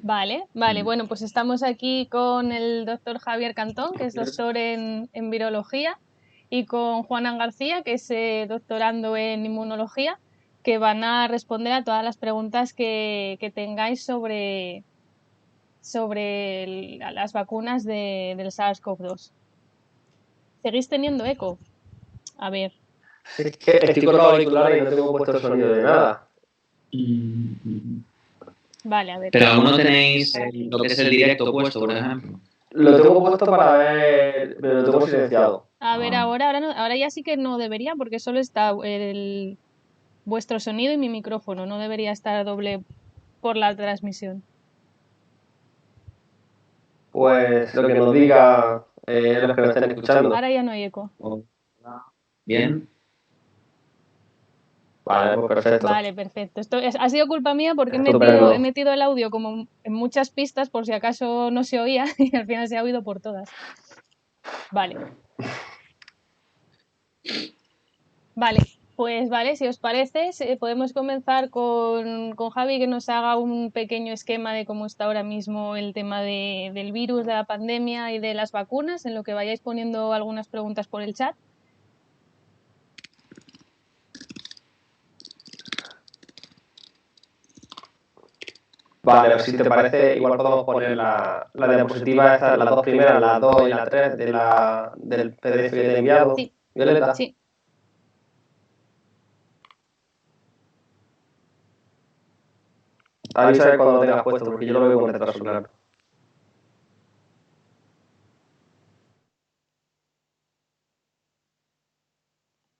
Vale, vale. Bueno, pues estamos aquí con el doctor Javier Cantón, que es doctor en virología, y con Juanan García, que es doctorando en inmunología, que van a responder a todas las preguntas que tengáis sobre las vacunas del SARS-CoV-2. ¿Seguís teniendo eco? A ver. Es que estoy con los auriculares y no tengo puesto el sonido de nada. Vale, a ver. Pero aún no tenéis lo que es el directo puesto, por ejemplo. Lo tengo puesto para ver, pero lo tengo silenciado. A ver, ahora, no, ahora ya sí que no debería, porque solo está vuestro sonido y mi micrófono. No debería estar doble por la transmisión. Pues lo que nos diga los que nos estén escuchando. Ahora ya no hay eco. Bien. Vale, pues perfecto. Vale, perfecto. Ha sido culpa mía porque Estupendo. he metido el audio como en muchas pistas por si acaso no se oía y al final se ha oído por todas. Vale. Vale, pues vale, si os parece, podemos comenzar con Javi que nos haga un pequeño esquema de cómo está ahora mismo el tema del virus, de la pandemia y de las vacunas, en lo que vayáis poniendo algunas preguntas por el chat. Vale, pues si te parece, igual podemos poner la diapositiva, las dos primeras, la 2 y la 3 del PDF que te he enviado. Sí. Violeta. Sí. Avisa cuando lo tengas puesto, porque yo lo veo con retraso, claro.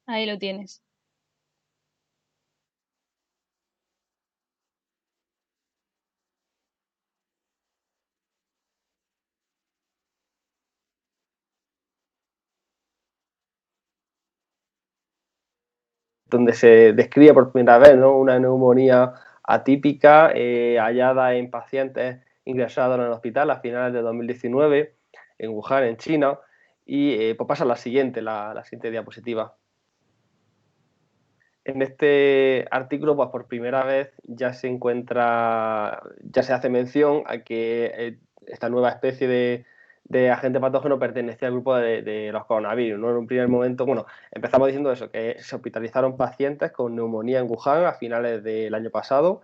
Ahí lo tienes. Donde se describe por primera vez, ¿no?, una neumonía atípica hallada en pacientes ingresados en el hospital a finales de 2019 en Wuhan, en China. Y pues pasa la siguiente diapositiva. En este artículo, pues por primera vez ya se hace mención a que esta nueva especie de agente patógeno pertenecía al grupo de los coronavirus, ¿no? En un primer momento, bueno, empezamos diciendo eso, que se hospitalizaron pacientes con neumonía en Wuhan a finales del año pasado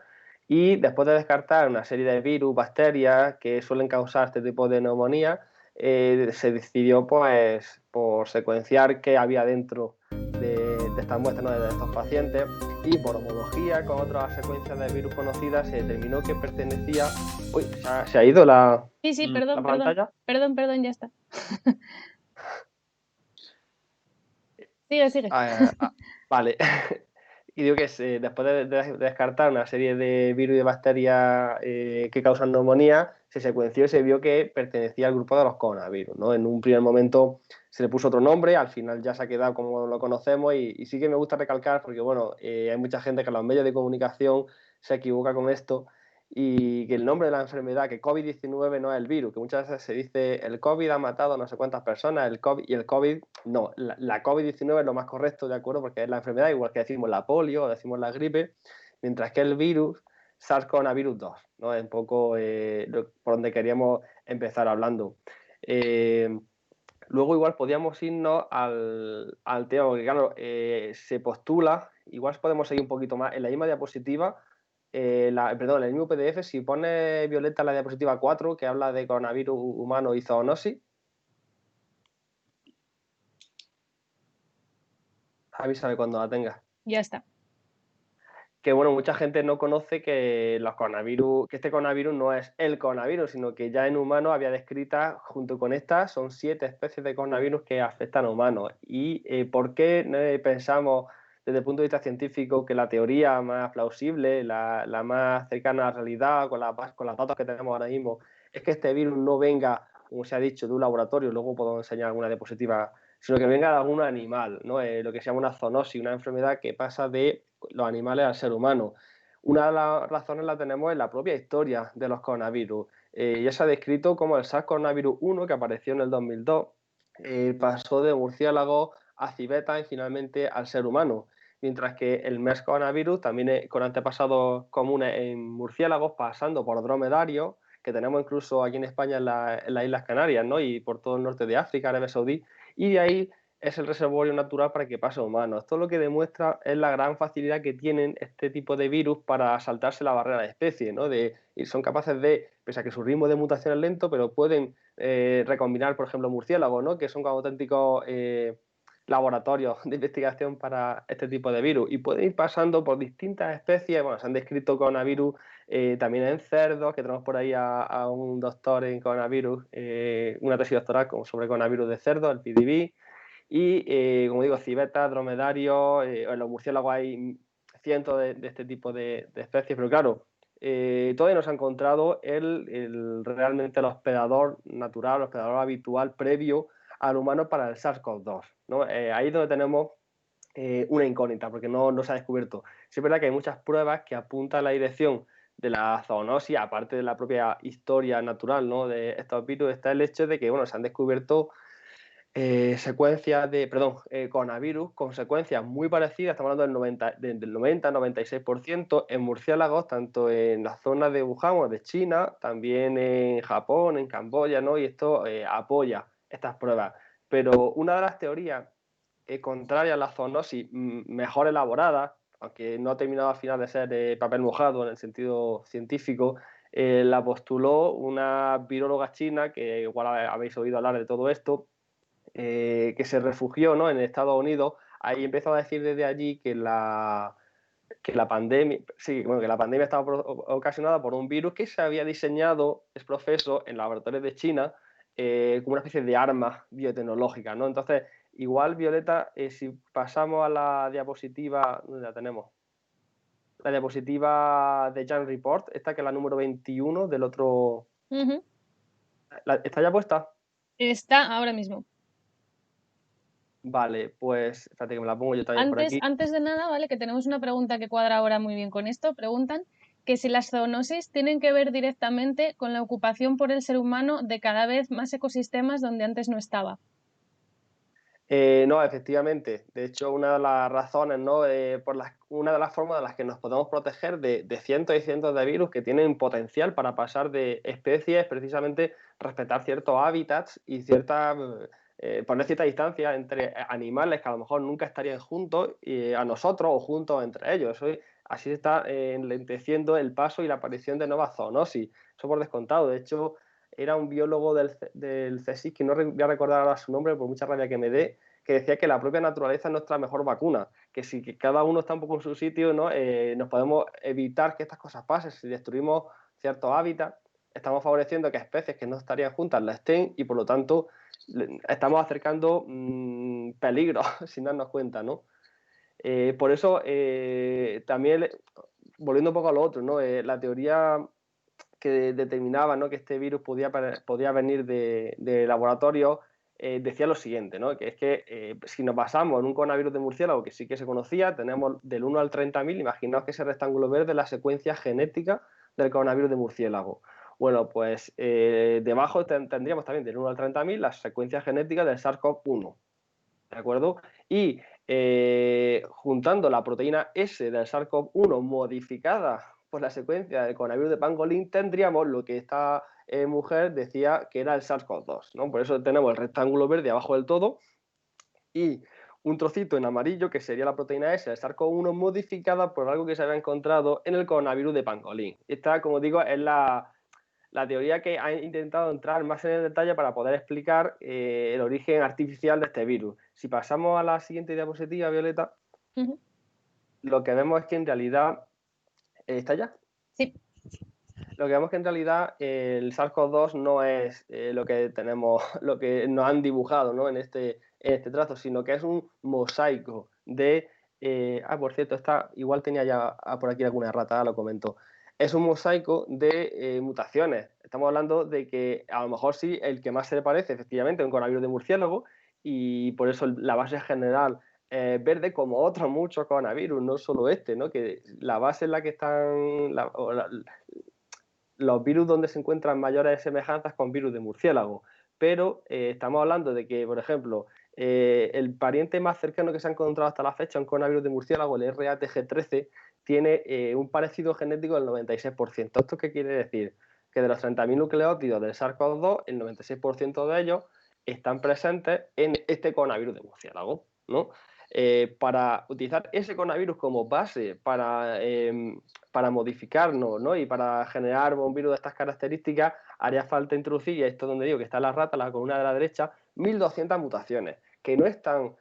y después de descartar una serie de virus, bacterias que suelen causar este tipo de neumonía, se decidió pues por secuenciar qué había dentro de estas muestras, ¿no?, de estos pacientes, y por homología con otras secuencias de virus conocidas se determinó que pertenecía... Uy, ¿se ha ido la pantalla? Perdón, ya está. Sigue. Vale. Y digo que después de descartar una serie de virus y de bacterias que causan neumonía, se secuenció y se vio que pertenecía al grupo de los coronavirus, ¿no? En un primer momento se le puso otro nombre, al final ya se ha quedado como lo conocemos y sí que me gusta recalcar porque, bueno, hay mucha gente que en los medios de comunicación se equivoca con esto y que el nombre de la enfermedad, que COVID-19 no es el virus, que muchas veces se dice el COVID ha matado a no sé cuántas personas, el COVID no, la COVID-19 es lo más correcto, ¿de acuerdo? Porque es la enfermedad, igual que decimos la polio o decimos la gripe, mientras que el virus, SARS-CoV-2, ¿no? Es un poco por donde queríamos empezar hablando. Luego igual podíamos irnos al tema, porque claro, se postula, igual podemos seguir un poquito más, en la misma diapositiva, en el mismo PDF, si pone Violeta la diapositiva 4, que habla de coronavirus humano y zoonosis. Avísame cuando la tengas. Ya está. Que bueno, mucha gente no conoce que este coronavirus no es el coronavirus, sino que ya en humanos había descritas, junto con estas, son 7 especies de coronavirus que afectan a humanos. ¿Y por qué pensamos desde el punto de vista científico que la teoría más plausible, la más cercana a la realidad, con los datos que tenemos ahora mismo, es que este virus no venga, como se ha dicho, de un laboratorio, luego puedo enseñar alguna diapositiva, sino que venga de algún animal, ¿no? Lo que se llama una zoonosis, una enfermedad que pasa de los animales al ser humano? Una de las razones la tenemos en la propia historia de los coronavirus. Ya se ha descrito como el SARS-CoV-1, que apareció en el 2002, pasó de murciélago a civeta y finalmente al ser humano. mientras que el MERS coronavirus también es con antepasados comunes en murciélagos, pasando por dromedarios, que tenemos incluso aquí en España en las Islas Canarias, ¿no? Y por todo el norte de África, Arabia Saudí, y de ahí es el reservorio natural para que pase a humanos. Esto lo que demuestra es la gran facilidad que tienen este tipo de virus para saltarse la barrera de especie, ¿no? Y son capaces de, pese a que su ritmo de mutación es lento, pero pueden recombinar, por ejemplo, murciélagos, ¿no? Que son como auténticos laboratorios de investigación para este tipo de virus, y pueden ir pasando por distintas especies. Bueno, se han descrito coronavirus también en cerdos, que tenemos por ahí a un doctor en coronavirus, una tesis doctoral sobre coronavirus de cerdos, el PDB, y como digo, civetas, dromedarios, en los murciélagos hay cientos de este tipo de especies, pero claro, todavía no se ha encontrado realmente el hospedador natural, el hospedador habitual previo al humano para el SARS-CoV-2, ¿no? Ahí es donde tenemos una incógnita, porque no se ha descubierto. Sí es verdad que hay muchas pruebas que apuntan a la dirección de la zoonosis, aparte de la propia historia natural, ¿no? De estos virus, está el hecho de que, bueno, se han descubierto secuencias coronavirus con secuencias muy parecidas, estamos hablando del 90-96% en murciélagos, tanto en la zona de Wuhan o de China, también en Japón, en Camboya, ¿no? Y esto apoya estas pruebas. Pero una de las teorías contraria a la zoonosis, mejor elaborada, aunque no ha terminado al final de ser papel mojado en el sentido científico, la postuló una viróloga china, que igual habéis oído hablar de todo esto, que se refugió, ¿no?, en Estados Unidos. Ahí empezó a decir desde allí que la pandemia, que la pandemia estaba ocasionada por un virus que se había diseñado, es profeso, en laboratorios de China, como una especie de arma biotecnológica, ¿no? Entonces, igual, Violeta, si pasamos a la diapositiva, ¿dónde la tenemos? La diapositiva de Jan Report, esta que es la número 21 del otro... ¿Está ya puesta? Está ahora mismo. Vale, pues espérate que me la pongo yo también por aquí. Antes de nada, ¿vale? Que tenemos una pregunta que cuadra ahora muy bien con esto. Preguntan que si las zoonosis tienen que ver directamente con la ocupación por el ser humano de cada vez más ecosistemas donde antes no estaba. No, efectivamente. De hecho, una de las razones, ¿no? Una de las formas de las que nos podemos proteger de cientos y cientos de virus que tienen potencial para pasar de especies, precisamente respetar ciertos hábitats y poner cierta distancia entre animales que a lo mejor nunca estarían juntos a nosotros o juntos entre ellos. Así se está enlenteciendo el paso y la aparición de nuevas zoonosis. Eso por descontado. De hecho, era un biólogo del CSIC, que no voy a recordar ahora su nombre por mucha rabia que me dé, que decía que la propia naturaleza es nuestra mejor vacuna, que si cada uno está un poco en su sitio, ¿no? Nos podemos evitar que estas cosas pasen. Si destruimos ciertos hábitats, estamos favoreciendo que especies que no estarían juntas la estén, y por lo tanto estamos acercando peligros sin darnos cuenta, ¿no? Por eso también, volviendo un poco a lo otro, ¿no? La teoría que determinaba, ¿no?, que este virus podía venir de laboratorio, decía lo siguiente, ¿no?, que es que si nos basamos en un coronavirus de murciélago, que sí que se conocía, tenemos del 1 al 30.000, imaginaos que ese rectángulo verde es la secuencia genética del coronavirus de murciélago. Bueno, pues debajo tendríamos también del 1 al 30.000 la secuencia genética del SARS-CoV-1, ¿de acuerdo? Y juntando la proteína S del SARS-CoV-1 modificada por la secuencia del coronavirus de pangolín, tendríamos lo que esta mujer decía que era el SARS-CoV-2, ¿no? Por eso tenemos el rectángulo verde abajo del todo y un trocito en amarillo que sería la proteína S del SARS-CoV-1 modificada por algo que se había encontrado en el coronavirus de pangolín. Esta, como digo, es la teoría que ha intentado entrar más en el detalle para poder explicar el origen artificial de este virus. Si pasamos a la siguiente diapositiva, Violeta, lo que vemos es que en realidad... ¿Está ya? Sí. Lo que vemos que en realidad el SARS-CoV-2 no es lo que tenemos, lo que nos han dibujado, ¿no?, en este trazo, sino que es un mosaico de... por cierto, igual tenía ya por aquí alguna errata, lo comento. Es un mosaico de mutaciones. Estamos hablando de que a lo mejor sí el que más se le parece efectivamente a un coronavirus de murciélago, y por eso la base general verde, como otros muchos coronavirus, no solo este, ¿no?, que la base en la que están los virus donde se encuentran mayores semejanzas con virus de murciélago. Pero estamos hablando de que, por ejemplo, El pariente más cercano que se ha encontrado hasta la fecha, un coronavirus de murciélago, el RATG13, tiene un parecido genético del 96%. ¿Esto qué quiere decir? Que de los 30.000 nucleótidos del SARS-CoV-2, el 96% de ellos están presentes en este coronavirus de murciélago, ¿no? Para utilizar ese coronavirus como base para modificarnos, ¿no? Y para generar un virus de estas características, haría falta introducir, y esto es donde digo que está la rata, la columna de la derecha, 1.200 mutaciones, que no están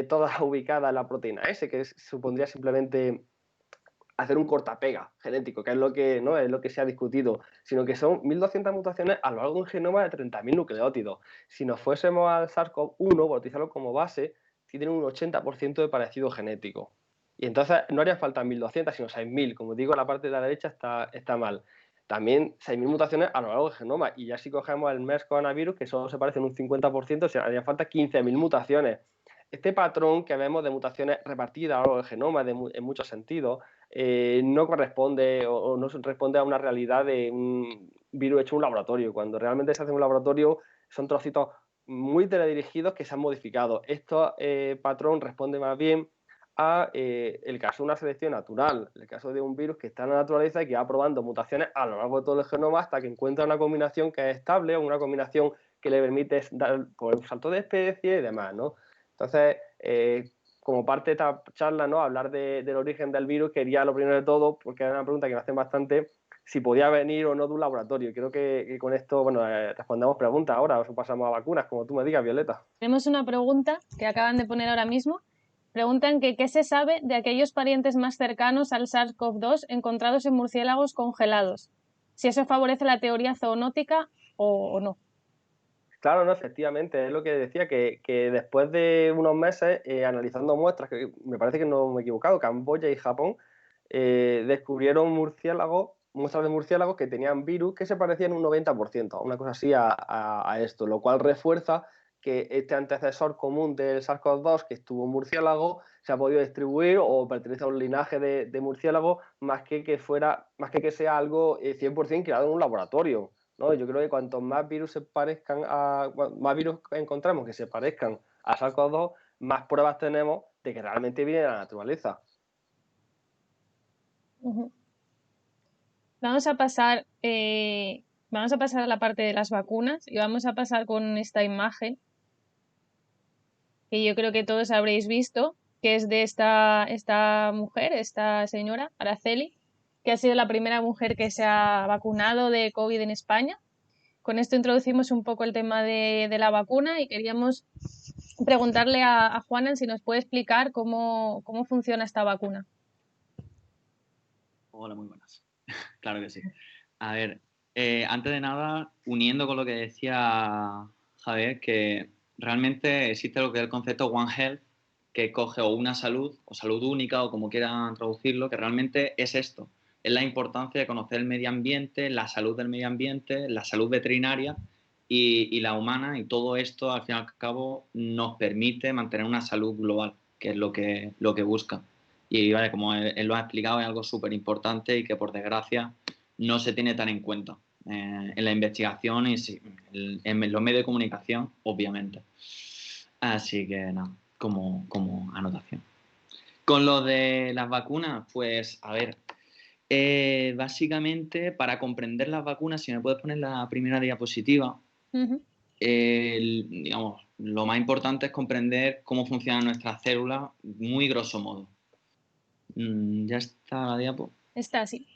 todas ubicadas en la proteína S, que supondría simplemente hacer un cortapega genético, que es lo que, ¿no? Es lo que se ha discutido, sino que son 1.200 mutaciones a lo largo de un genoma de 30.000 nucleótidos. Si nos fuésemos al SARS-CoV-1, por utilizarlo como base, tienen un 80% de parecido genético. Y entonces no haría falta 1.200, sino 6.000. Como digo, la parte de la derecha está mal. También 6.000 mutaciones a lo largo del genoma. Y ya si cogemos el MERS coronavirus, que solo se parece en un 50%, se haría falta 15.000 mutaciones. Este patrón que vemos de mutaciones repartidas a lo largo del genoma en muchos sentidos no corresponde o no responde a una realidad de un virus hecho en un laboratorio. Cuando realmente se hace en un laboratorio son trocitos muy teledirigidos que se han modificado. Este patrón responde más bien a el caso de una selección natural, el caso de un virus que está en la naturaleza y que va probando mutaciones a lo largo de todo el genoma hasta que encuentra una combinación que es estable o una combinación que le permite dar por un salto de especie y demás, ¿no? Entonces, como parte de esta charla, ¿no? Hablar del origen del virus, quería lo primero de todo, porque era una pregunta que me hacen bastante, si podía venir o no de un laboratorio. Creo que con esto, bueno, respondamos preguntas ahora, o pasamos a vacunas, como tú me digas, Violeta. Tenemos una pregunta que acaban de poner ahora mismo. Preguntan que qué se sabe de aquellos parientes más cercanos al SARS-CoV-2 encontrados en murciélagos congelados. Si eso favorece la teoría zoonótica o no. Claro, no, efectivamente, es lo que decía, que después de unos meses analizando muestras, que me parece que no me he equivocado, Camboya y Japón, descubrieron muestras de murciélagos que tenían virus que se parecían un 90%, una cosa así a esto, lo cual refuerza que este antecesor común del SARS-CoV-2 que estuvo en murciélago se ha podido distribuir o pertenece a un linaje de murciélago más que sea algo 100% creado en un laboratorio. ¿No? Yo creo que cuanto más virus más virus encontramos que se parezcan a SARS-CoV-2, más pruebas tenemos de que realmente viene de la naturaleza. Uh-huh. Vamos a pasar a la parte de las vacunas y vamos a pasar con esta imagen que yo creo que todos habréis visto, que es de esta mujer, esta señora, Araceli, que ha sido la primera mujer que se ha vacunado de COVID en España. Con esto introducimos un poco el tema de la vacuna y queríamos preguntarle a Juanan si nos puede explicar cómo funciona esta vacuna. Hola, muy buenas. Claro que sí. A ver, antes de nada, uniendo con lo que decía Javier, que realmente existe lo que es el concepto One Health, que coge o una salud, o salud única, o como quieran traducirlo, que realmente es esto. Es la importancia de conocer el medio ambiente, la salud del medio ambiente, la salud veterinaria y la humana, y todo esto, al fin y al cabo, nos permite mantener una salud global, que es lo que busca. Y vale, como él lo ha explicado, es algo súper importante y que por desgracia no se tiene tan en cuenta en la investigación y sí, en los medios de comunicación, obviamente. Así que nada, como anotación. Con lo de las vacunas, pues a ver, básicamente para comprender las vacunas, si me puedes poner la primera diapositiva, Uh-huh. Digamos, lo más importante es comprender cómo funcionan nuestras células, muy grosso modo. ¿Ya está la diapo? Está así.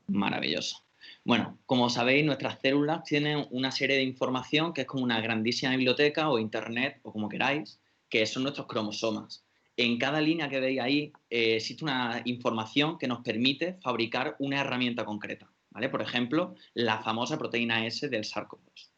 Maravilloso. Bueno, como sabéis, nuestras células tienen una serie de información que es como una grandísima biblioteca o internet o como queráis, que son nuestros cromosomas. En cada línea que veis ahí existe una información que nos permite fabricar una herramienta concreta, ¿vale? Por ejemplo, la famosa proteína S del SARS-CoV-2.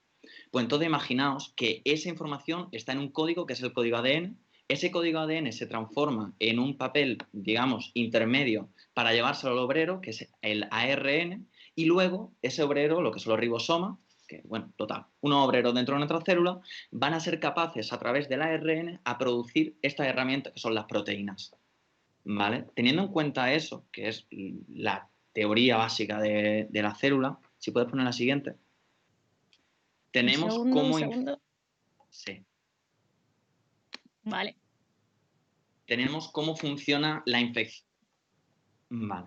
Pues entonces imaginaos que esa información está en un código que es el código ADN. Ese código ADN se transforma en un papel, digamos, intermedio para llevárselo al obrero, que es el ARN, y luego ese obrero, lo que son los ribosomas, que, bueno, total, unos obreros dentro de nuestra célula, van a ser capaces a través del ARN a producir estas herramientas que son las proteínas, ¿vale? Teniendo en cuenta eso, que es la teoría básica de la célula, si puedes poner la siguiente. Tenemos Un segundo. Sí. Vale. Tenemos cómo funciona la infección. Vale.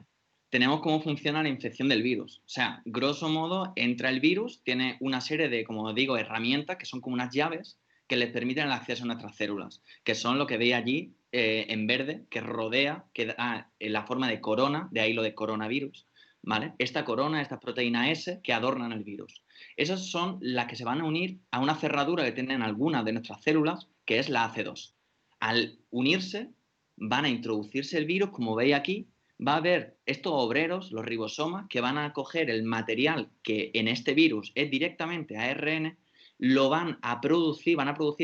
Tenemos cómo funciona la infección del virus. O sea, grosso modo, entra el virus, tiene una serie de, como digo, herramientas que son como unas llaves que les permiten el acceso a nuestras células, que son lo que veis allí en verde, que rodea, que da en la forma de corona, de ahí lo de coronavirus, ¿vale? Esta corona, estas proteínas S que adornan el virus. Esas son las que se van a unir a una cerradura que tienen algunas de nuestras células, que es la AC2. Al unirse, van a introducirse el virus, como veis aquí. Va a haber estos obreros, los ribosomas, que van a coger el material que en este virus es directamente ARN, lo van a producir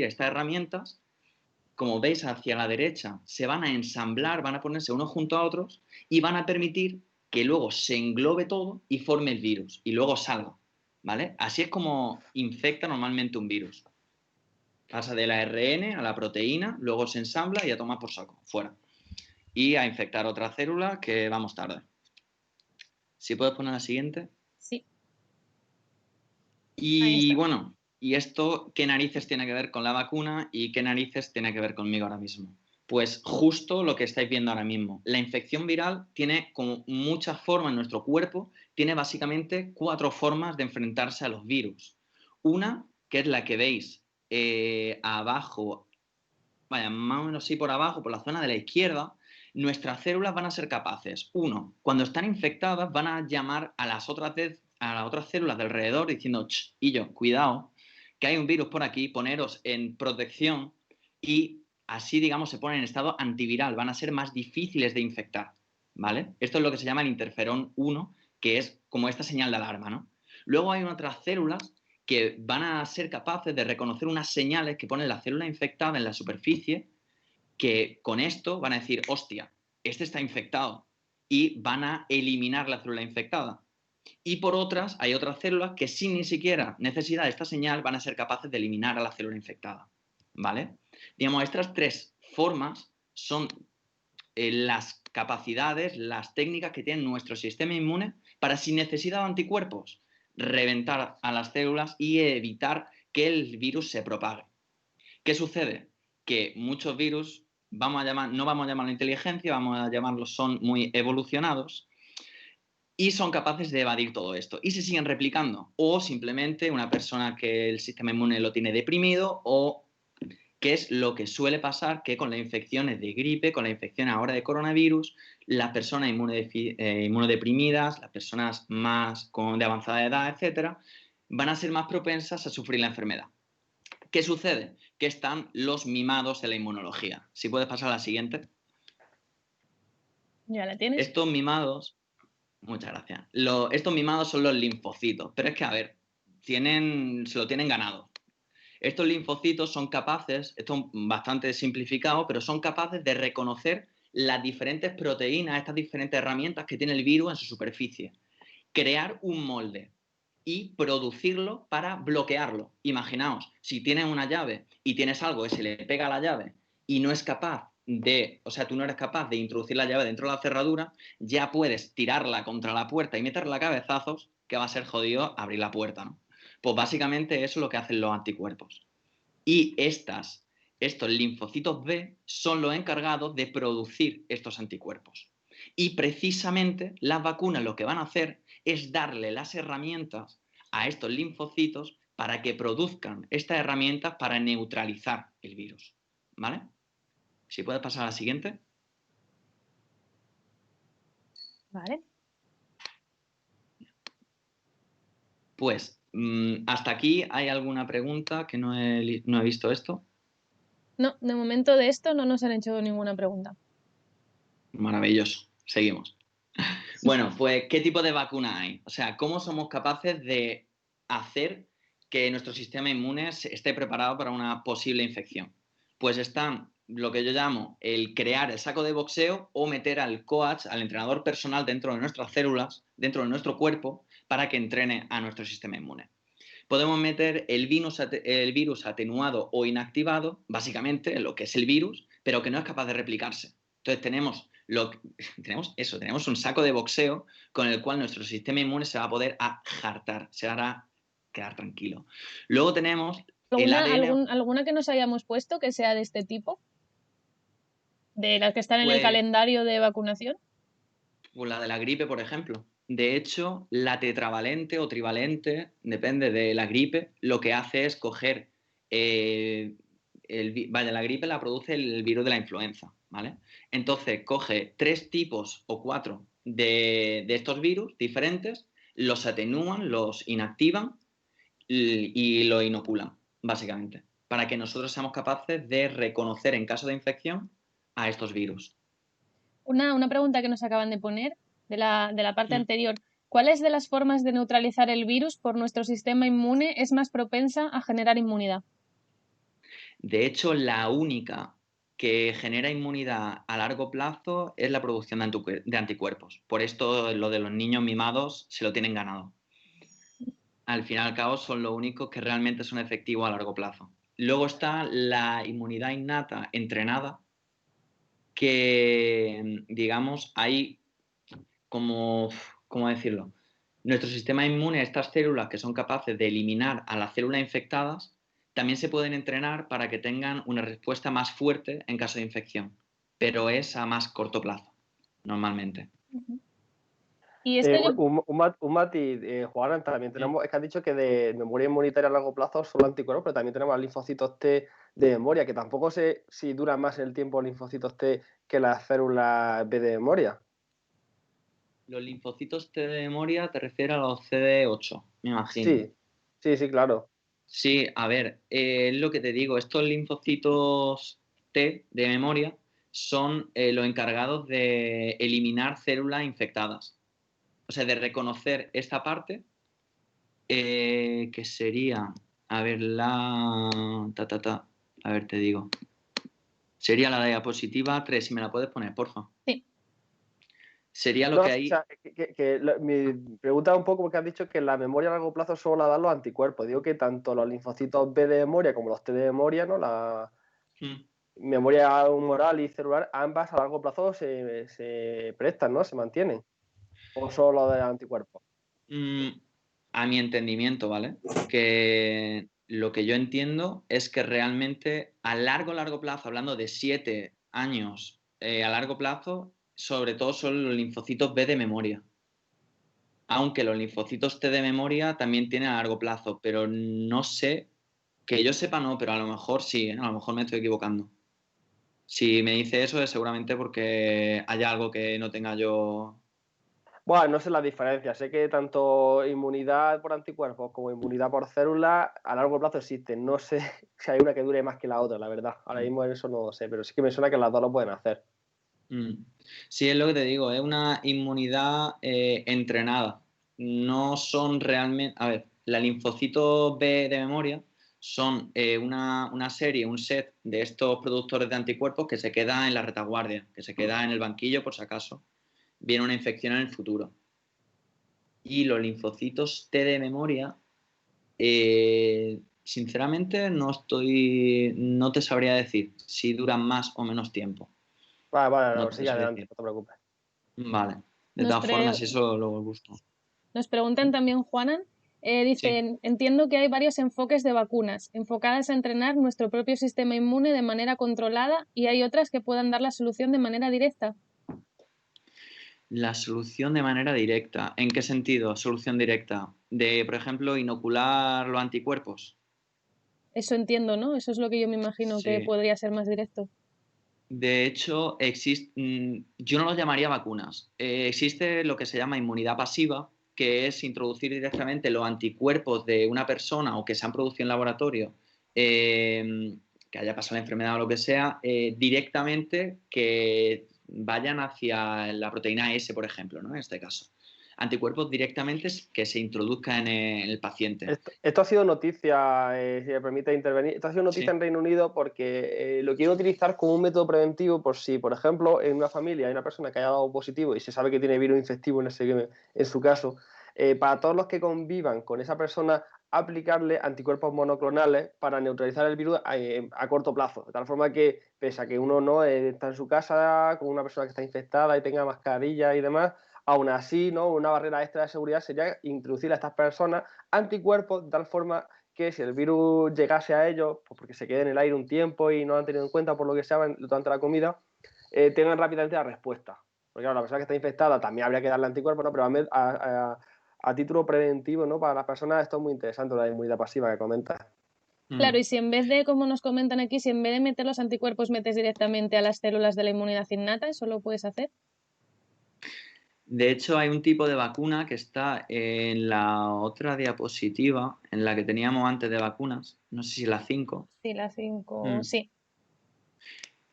estas herramientas, como veis hacia la derecha, se van a ensamblar, van a ponerse unos junto a otros y van a permitir que luego se englobe todo y forme el virus y luego salga, ¿vale? Así es como infecta normalmente un virus. Pasa del ARN a la proteína, luego se ensambla y a tomar por saco, fuera. Y a infectar otras células que vamos tarde. Si puedes poner la siguiente. Sí. Y bueno, ¿y esto qué narices tiene que ver con la vacuna y qué narices tiene que ver conmigo ahora mismo? Pues justo lo que estáis viendo ahora mismo. La infección viral tiene como muchas formas en nuestro cuerpo, tiene básicamente 4 formas de enfrentarse a los virus. Una, que es la que veis abajo, vaya, más o menos sí por abajo, por la zona de la izquierda, nuestras células van a ser capaces, uno, cuando están infectadas van a llamar a las otras células de alrededor diciendo, y yo, cuidado, que hay un virus por aquí, poneros en protección y así, digamos, se ponen en estado antiviral, van a ser más difíciles de infectar, ¿vale? Esto es lo que se llama el interferón 1, que es como esta señal de alarma, ¿no? Luego hay otras células que van a ser capaces de reconocer unas señales que pone la célula infectada en la superficie, que con esto van a decir, hostia, este está infectado, y van a eliminar la célula infectada. Y por otras, hay otras células que sin ni siquiera necesidad de esta señal van a ser capaces de eliminar a la célula infectada, ¿vale? Digamos, estas 3 formas son las capacidades, las técnicas que tiene nuestro sistema inmune para, sin necesidad de anticuerpos, reventar a las células y evitar que el virus se propague. ¿Qué sucede? Que muchos virus, no vamos a llamarlo inteligencia, vamos a llamarlos, son muy evolucionados y son capaces de evadir todo esto y se siguen replicando. O simplemente una persona que el sistema inmune lo tiene deprimido, o que es lo que suele pasar, que con las infecciones de gripe, con la infección ahora de coronavirus, las personas inmunodeprimidas, las personas más de avanzada edad, etcétera, van a ser más propensas a sufrir la enfermedad. ¿Qué sucede? Que están los mimados de la inmunología. Si puedes pasar a la siguiente. ¿Ya la tienes? Estos mimados, muchas gracias. Estos mimados son los linfocitos, pero es que, a ver, se lo tienen ganado. Estos linfocitos son capaces, esto es bastante simplificado, pero son capaces de reconocer las diferentes proteínas, estas diferentes herramientas que tiene el virus en su superficie. Crear un molde y producirlo para bloquearlo. Imaginaos, si tienes una llave y tienes algo que se le pega a la llave y no es capaz tú no eres capaz de introducir la llave dentro de la cerradura, ya puedes tirarla contra la puerta y meterla a cabezazos, que va a ser jodido abrir la puerta, ¿no? Pues básicamente eso es lo que hacen los anticuerpos. Y estos linfocitos B son los encargados de producir estos anticuerpos. Y precisamente las vacunas lo que van a hacer es darle las herramientas a estos linfocitos para que produzcan estas herramientas para neutralizar el virus. ¿Vale? Si puedes pasar a la siguiente. Vale. Pues, ¿hasta aquí hay alguna pregunta que no he visto esto? No, de momento de esto no nos han hecho ninguna pregunta. Maravilloso. Seguimos. Bueno, pues, ¿qué tipo de vacuna hay? O sea, ¿cómo somos capaces de hacer que nuestro sistema inmune esté preparado para una posible infección? Pues están lo que yo llamo el crear el saco de boxeo o meter al coach, al entrenador personal dentro de nuestras células, dentro de nuestro cuerpo, para que entrene a nuestro sistema inmune. Podemos meter el virus atenuado o inactivado, básicamente lo que es el virus, pero que no es capaz de replicarse. Entonces tenemos un saco de boxeo con el cual nuestro sistema inmune se va a poder jartar, se hará quedar tranquilo. Luego tenemos El ADN, ¿Alguna que nos hayamos puesto que sea de este tipo? ¿De las que están en el pues, calendario de vacunación? pues la de la gripe, por ejemplo. De hecho, la tetravalente o trivalente, depende de la gripe, lo que hace es coger, vaya, la gripe la produce el virus de la influenza, ¿vale? Entonces, coge 3 tipos o 4 de estos virus diferentes, los atenúan, los inactivan y lo inoculan, básicamente, para que nosotros seamos capaces de reconocer en caso de infección a estos virus. Una pregunta que nos acaban de poner de la parte Mm. anterior. ¿Cuáles de las formas de neutralizar el virus por nuestro sistema inmune es más propensa a generar inmunidad? De hecho, la única que genera inmunidad a largo plazo es la producción de anticuerpos. Por esto lo de los niños mimados se lo tienen ganado. Al fin y al cabo son los únicos que realmente son efectivos a largo plazo. Luego está la inmunidad innata entrenada, que digamos hay como, ¿cómo decirlo? Nuestro sistema inmune, estas células que son capaces de eliminar a las células infectadas, también se pueden entrenar para que tengan una respuesta más fuerte en caso de infección, pero es a más corto plazo, normalmente. Ujú. Y esto yo, Un matiz, Juana, también Mm. tenemos, es que has dicho que de memoria inmunitaria a largo plazo son los anticuerpos, pero también tenemos linfocitos T de memoria, que tampoco sé si duran más en el tiempo los linfocitos T que las células B de memoria. Los linfocitos T de memoria te refieres a los CD8, me imagino. Sí, sí, sí, claro. Sí, a ver, es lo que te digo, estos linfocitos T de memoria son los encargados de eliminar células infectadas. O sea, de reconocer esta parte, que sería, a ver, a ver, te digo, sería la diapositiva 3, si me la puedes poner, porfa. sí. Sería lo No, que o hay. sea, mi pregunta es un poco porque has dicho que la memoria a largo plazo solo la dan los anticuerpos. Digo que tanto los linfocitos B de memoria como los T de memoria, ¿no? La Mm, memoria humoral y celular, ambas a largo plazo se prestan, ¿no? Se mantienen. O solo los de anticuerpos. mm, a mi entendimiento, ¿vale? Que lo que yo entiendo es que realmente a largo plazo, hablando de 7 años, a largo plazo, sobre todo son los linfocitos B de memoria. Aunque los linfocitos T de memoria también tienen a largo plazo, pero no sé, que yo sepa no, pero a lo mejor sí, ¿eh? A lo mejor me estoy equivocando. Si me dice eso es seguramente porque haya algo que no tenga yo. Bueno, no sé las diferencias. Sé que tanto inmunidad por anticuerpos como inmunidad por células a largo plazo existen. No sé si hay una que dure más que la otra, la verdad. Ahora Mm, mismo eso no lo sé, pero sí que me suena que las dos lo pueden hacer. mm. Sí, es lo que te digo, es una inmunidad entrenada. No son realmente. A ver, la linfocitos B de memoria son una serie, un set de estos productores de anticuerpos que se queda en la retaguardia, que se queda en el banquillo por si acaso viene una infección en el futuro. Y los linfocitos T de memoria, sinceramente no te sabría decir si duran más o menos tiempo. Vale, vale, No no, te lo sigue sé adelante, decir. no te preocupes. Vale. De Nos, todas pre- formas, eso luego busco. Nos preguntan también, Juanan, Sí. dicen, entiendo que hay varios enfoques de vacunas, enfocadas a entrenar nuestro propio sistema inmune de manera controlada y hay otras que puedan dar la solución de manera directa. La solución de manera directa. ¿En qué sentido? Solución directa. De, por ejemplo, inocular los anticuerpos. Eso entiendo, ¿no? Eso es lo que yo me imagino que Sí. podría ser más directo. De hecho, yo no lo llamaría vacunas. Existe lo que se llama inmunidad pasiva, que es introducir directamente los anticuerpos de una persona o que se han producido en laboratorio, que haya pasado la enfermedad o lo que sea, directamente que vayan hacia la proteína S, por ejemplo, ¿no? En este caso. Anticuerpos directamente que se introduzcan en el paciente. Esto ha sido noticia, si me permite intervenir, esto ha sido noticia Sí. en Reino Unido porque lo quieren utilizar como un método preventivo por si, por ejemplo, en una familia hay una persona que haya dado positivo y se sabe que tiene virus infectivo en su caso, para todos los que convivan con esa persona, aplicarle anticuerpos monoclonales para neutralizar el virus a corto plazo, de tal forma que, pese a que uno no está en su casa con una persona que está infectada y tenga mascarilla y demás, aún así, ¿no? Una barrera extra de seguridad sería introducir a estas personas anticuerpos de tal forma que si el virus llegase a ellos, pues porque se quede en el aire un tiempo y no lo han tenido en cuenta por lo que sea durante la comida, tengan rápidamente la respuesta. Porque claro, la persona que está infectada también habría que darle anticuerpos, ¿no? Pero a título preventivo, ¿no? Para las personas esto es muy interesante, la inmunidad pasiva que comentas. Claro, y si en vez de, como nos comentan aquí, si en vez de meter los anticuerpos metes directamente a las células de la inmunidad innata, ¿eso lo puedes hacer? De hecho, hay un tipo de vacuna que está en la otra diapositiva, en la que teníamos antes de vacunas, no sé si la 5. Sí, la 5, sí.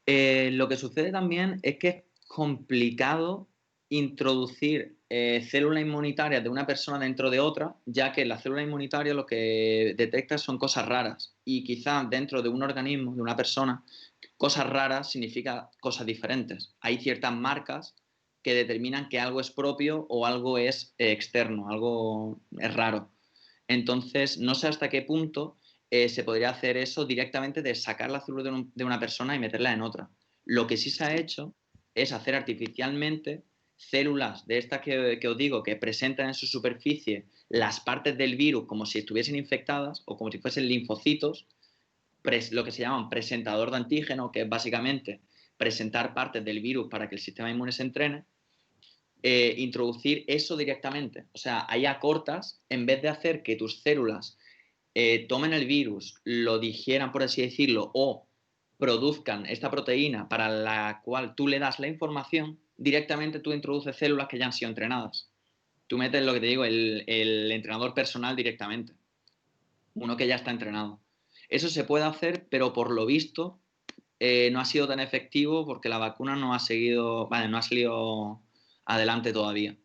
Lo que sucede también es que es complicado introducir células inmunitarias de una persona dentro de otra, ya que la célula inmunitaria lo que detecta son cosas raras y quizás dentro de un organismo, de una persona, cosas raras significa cosas diferentes. Hay ciertas marcas que determinan que algo es propio o algo es externo, algo es raro. Entonces, no sé hasta qué punto se podría hacer eso directamente de sacar la célula de una persona y meterla en otra. Lo que sí se ha hecho es hacer artificialmente células de estas que os digo que presentan en su superficie las partes del virus como si estuviesen infectadas o como si fuesen linfocitos, lo que se llaman presentador de antígeno, que es básicamente presentar partes del virus para que el sistema inmune se entrene. Introducir eso directamente. O sea, ahí acortas, en vez de hacer que tus células tomen el virus, lo digieran, por así decirlo, o produzcan esta proteína para la cual tú le das la información, directamente tú introduces células que ya han sido entrenadas. Tú metes lo que te digo, el entrenador personal directamente. Uno que ya está entrenado. Eso se puede hacer, pero por lo visto no ha sido tan efectivo porque la vacuna no ha salido adelante todavía.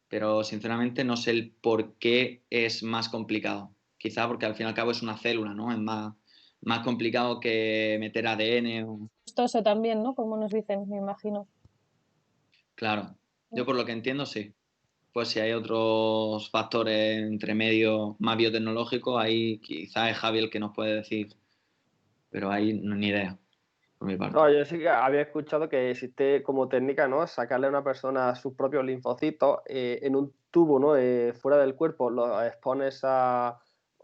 Pero sinceramente no sé el por qué es más complicado. Quizá porque al fin y al cabo es una célula, ¿no? Es más complicado que meter ADN. Costoso también, ¿no? Como nos dicen, me imagino. Claro, yo por lo que entiendo sí. Pues si hay otros factores entre medio más biotecnológicos, ahí quizás es Javi el que nos puede decir. Pero ahí ni idea, por mi parte. No, yo sí que había escuchado que existe como técnica, ¿no? Sacarle a una persona sus propios linfocitos en un tubo, ¿no? Fuera del cuerpo, los expones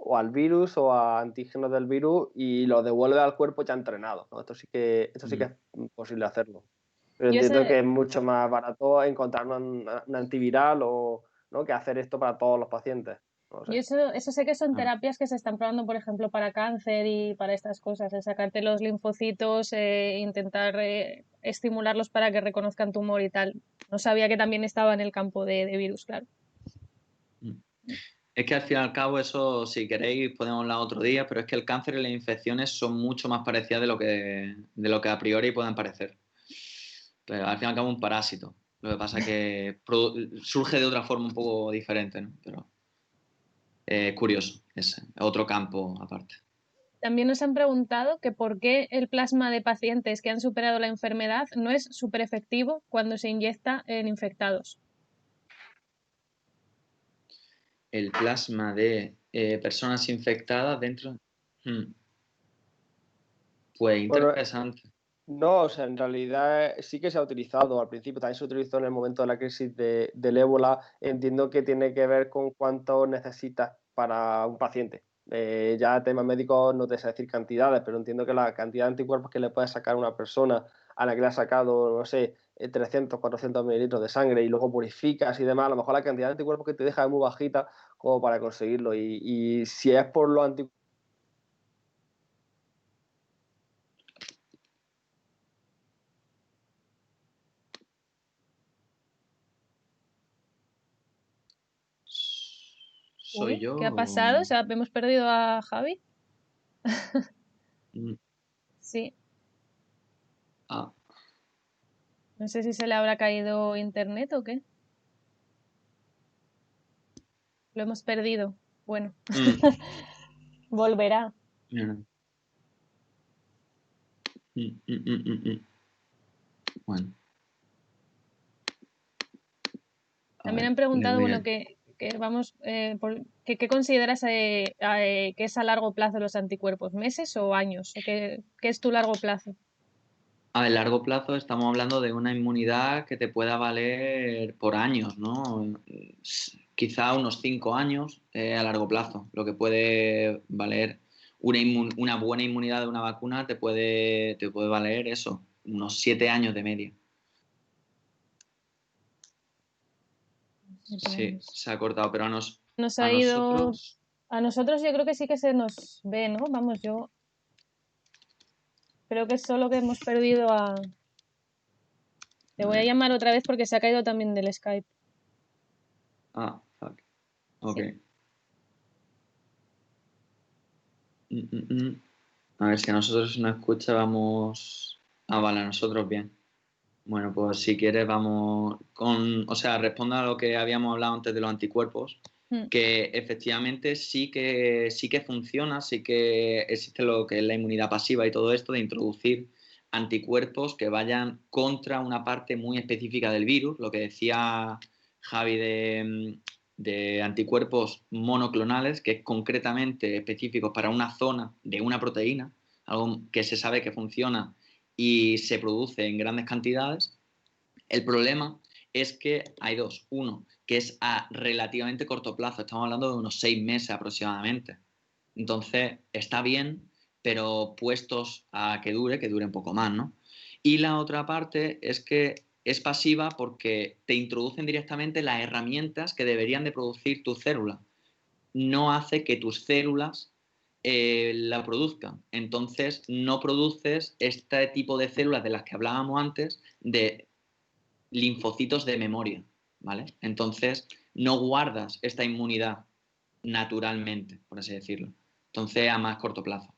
o al virus o a antígenos del virus y los devuelve al cuerpo ya entrenado, ¿no? Esto sí que es posible hacerlo. Pero Yo entiendo sé, que es mucho más barato encontrar un antiviral o, ¿no? Que hacer esto para todos los pacientes. No yo sé. eso sé que son Claro. terapias que se están probando, por ejemplo, para cáncer y para estas cosas, el sacarte los linfocitos, intentar estimularlos para que reconozcan tumor y tal. No sabía que también estaba en el campo de virus, claro. Es que al fin y al cabo eso, si queréis, podemos hablar otro día, pero es que el cáncer y las infecciones son mucho más parecidas de lo que a priori pueden parecer. Pero al fin y al cabo es un parásito. Lo que pasa es que surge de otra forma un poco diferente, ¿no? Pero curioso, ese, otro campo aparte. También nos han preguntado que por qué el plasma de pacientes que han superado la enfermedad no es súper efectivo cuando se inyecta en infectados. El plasma de personas infectadas dentro. Hmm, Pues Bueno, interesante. no, o sea, en realidad sí que se ha utilizado. Al principio también se utilizó en el momento de la crisis del ébola. Entiendo que tiene que ver con cuánto necesitas para un paciente. Ya temas médicos no te sé decir cantidades, pero entiendo que la cantidad de anticuerpos que le puede sacar a una persona a la que le ha sacado, no sé, 300, 400 mililitros de sangre y luego purificas y demás, a lo mejor la cantidad de anticuerpos que te deja es muy bajita como para conseguirlo. Y si es por los anticuerpos. ¿Soy Uy, yo ¿qué ha o...? pasado? O sea, ¿hemos perdido a Javi? Mm, Sí, Ah, no sé si se le habrá caído internet o qué. Lo hemos perdido. Bueno, mm, volverá. mira. Mm, mm, mm, mm, mm. Bueno, a También ver, han le preguntado, doy bueno, al... que vamos, que qué consideras que es a largo plazo los anticuerpos, meses o años, o qué es tu largo plazo. A largo plazo estamos hablando de una inmunidad que te pueda valer por años, ¿no? Quizá unos 5 años a largo plazo. Lo que puede valer una buena inmunidad de una vacuna te puede valer eso, unos 7 años de media. Sí, se ha cortado, pero Nos ha ido... A nosotros yo creo que sí que se nos ve, ¿no? Vamos, yo creo que es solo que hemos perdido a... Te voy a llamar otra vez porque se ha caído también del Skype. Ah, fuck. Ok. Sí. A ver, si a nosotros nos escucha, vamos... Ah, vale, a nosotros bien. Bueno, pues si quieres vamos con... O sea, respondo a lo que habíamos hablado antes de los anticuerpos, que efectivamente sí que funciona, sí que existe lo que es la inmunidad pasiva y todo esto de introducir anticuerpos que vayan contra una parte muy específica del virus, lo que decía Javi de anticuerpos monoclonales, que es concretamente específicos para una zona de una proteína, algo que se sabe que funciona y se produce en grandes cantidades. El problema es que hay dos. Uno, que es a relativamente corto plazo, estamos hablando de unos 6 meses aproximadamente. Entonces, está bien, pero puestos a que dure un poco más, ¿no? Y la otra parte es que es pasiva porque te introducen directamente las herramientas que deberían de producir tus células. No hace que tus células la produzcan. Entonces, no produces este tipo de células de las que hablábamos antes, de linfocitos de memoria, ¿vale? Entonces, no guardas esta inmunidad naturalmente, por así decirlo. Entonces, a más corto plazo.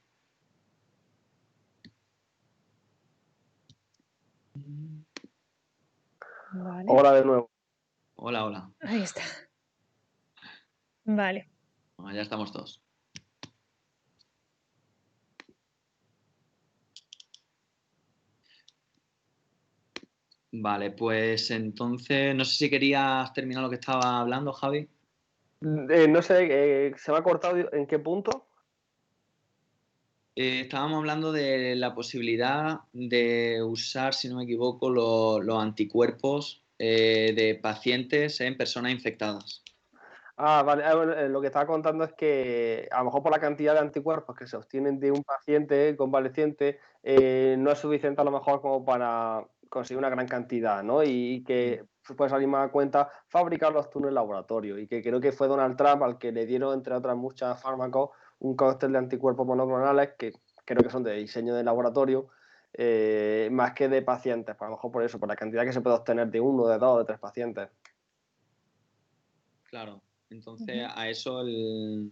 Vale. Hola de nuevo. Hola, hola. Ahí está. Vale. Bueno, ya estamos todos. Vale, pues entonces, no sé si querías terminar lo que estaba hablando, Javi. No sé, ¿se me ha cortado en qué punto? Estábamos hablando de la posibilidad de usar, si no me equivoco, los anticuerpos de pacientes en personas infectadas. Ah, vale. Bueno, lo que estaba contando es que a lo mejor por la cantidad de anticuerpos que se obtienen de un paciente convaleciente no es suficiente a lo mejor como para conseguir una gran cantidad, ¿no? Y que puede salir más a cuenta fabricarlos tú en el laboratorio. Y que creo que fue Donald Trump al que le dieron, entre otras muchas fármacos, un cóctel de anticuerpos monoclonales que creo que son de diseño de laboratorio, más que de pacientes. Pues a lo mejor por eso, por la cantidad que se puede obtener de uno, de dos, de tres pacientes. Claro, entonces a eso el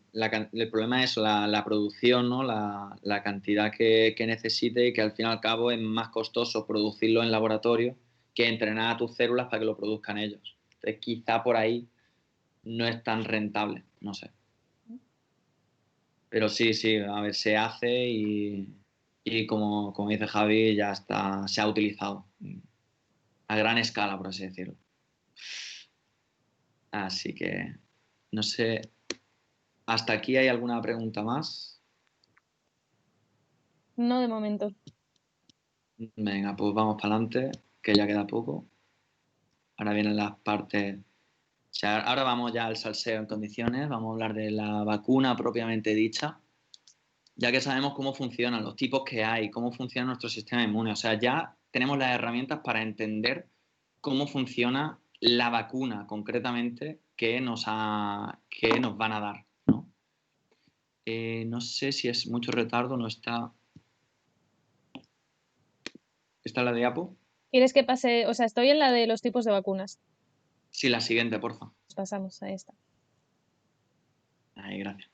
problema es la producción, ¿no? La cantidad que necesite y que al fin y al cabo es más costoso producirlo en laboratorio que entrenar a tus células para que lo produzcan ellos. Entonces quizá por ahí no es tan rentable, no sé. Pero sí, a ver, se hace y como dice Javi, ya está, se ha utilizado a gran escala, por así decirlo. Así que, no sé, ¿hasta aquí hay alguna pregunta más? No de momento. Venga, pues vamos para adelante, que ya queda poco. Ahora vienen las partes... O sea, ahora vamos ya al salseo en condiciones, vamos a hablar de la vacuna propiamente dicha, ya que sabemos cómo funcionan, los tipos que hay, cómo funciona nuestro sistema inmune. O sea, ya tenemos las herramientas para entender cómo funciona la vacuna concretamente que nos van a dar, ¿no? No sé si es mucho retardo, no está... ¿Está la de Apo? ¿Quieres que pase? O sea, estoy en la de los tipos de vacunas. Sí, la siguiente, porfa. Pasamos a esta. Ahí, gracias.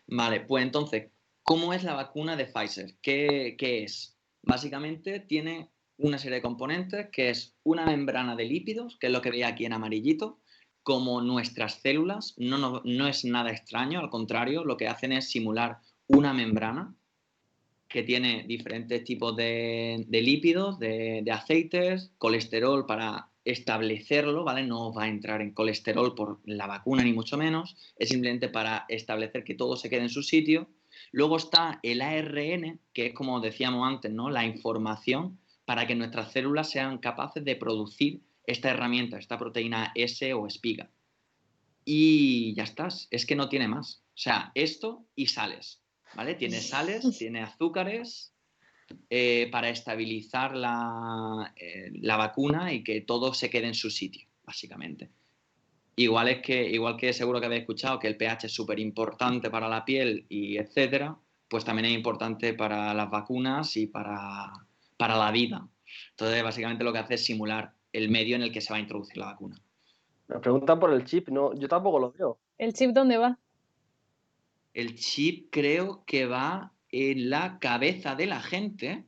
Vale, pues entonces, ¿cómo es la vacuna de Pfizer? ¿Qué es? Básicamente tiene una serie de componentes que es una membrana de lípidos, que es lo que veía aquí en amarillito, como nuestras células, no es nada extraño, al contrario, lo que hacen es simular una membrana que tiene diferentes tipos de lípidos, de aceites, colesterol para establecerlo, ¿vale? No va a entrar en colesterol por la vacuna ni mucho menos, es simplemente para establecer que todo se quede en su sitio. Luego está el ARN, que es como decíamos antes, ¿no? La información para que nuestras células sean capaces de producir esta herramienta, esta proteína S o espiga. Y ya estás, es que no tiene más. O sea, esto y sales, ¿vale? Tiene sales, tiene azúcares para estabilizar la vacuna y que todo se quede en su sitio, básicamente. Igual que seguro que habéis escuchado que el pH es súper importante para la piel y etcétera, pues también es importante para las vacunas y para la vida. Entonces, básicamente lo que hace es simular el medio en el que se va a introducir la vacuna. Me preguntan por el chip, no, yo tampoco lo veo. ¿El chip dónde va? El chip creo que va en la cabeza de la gente.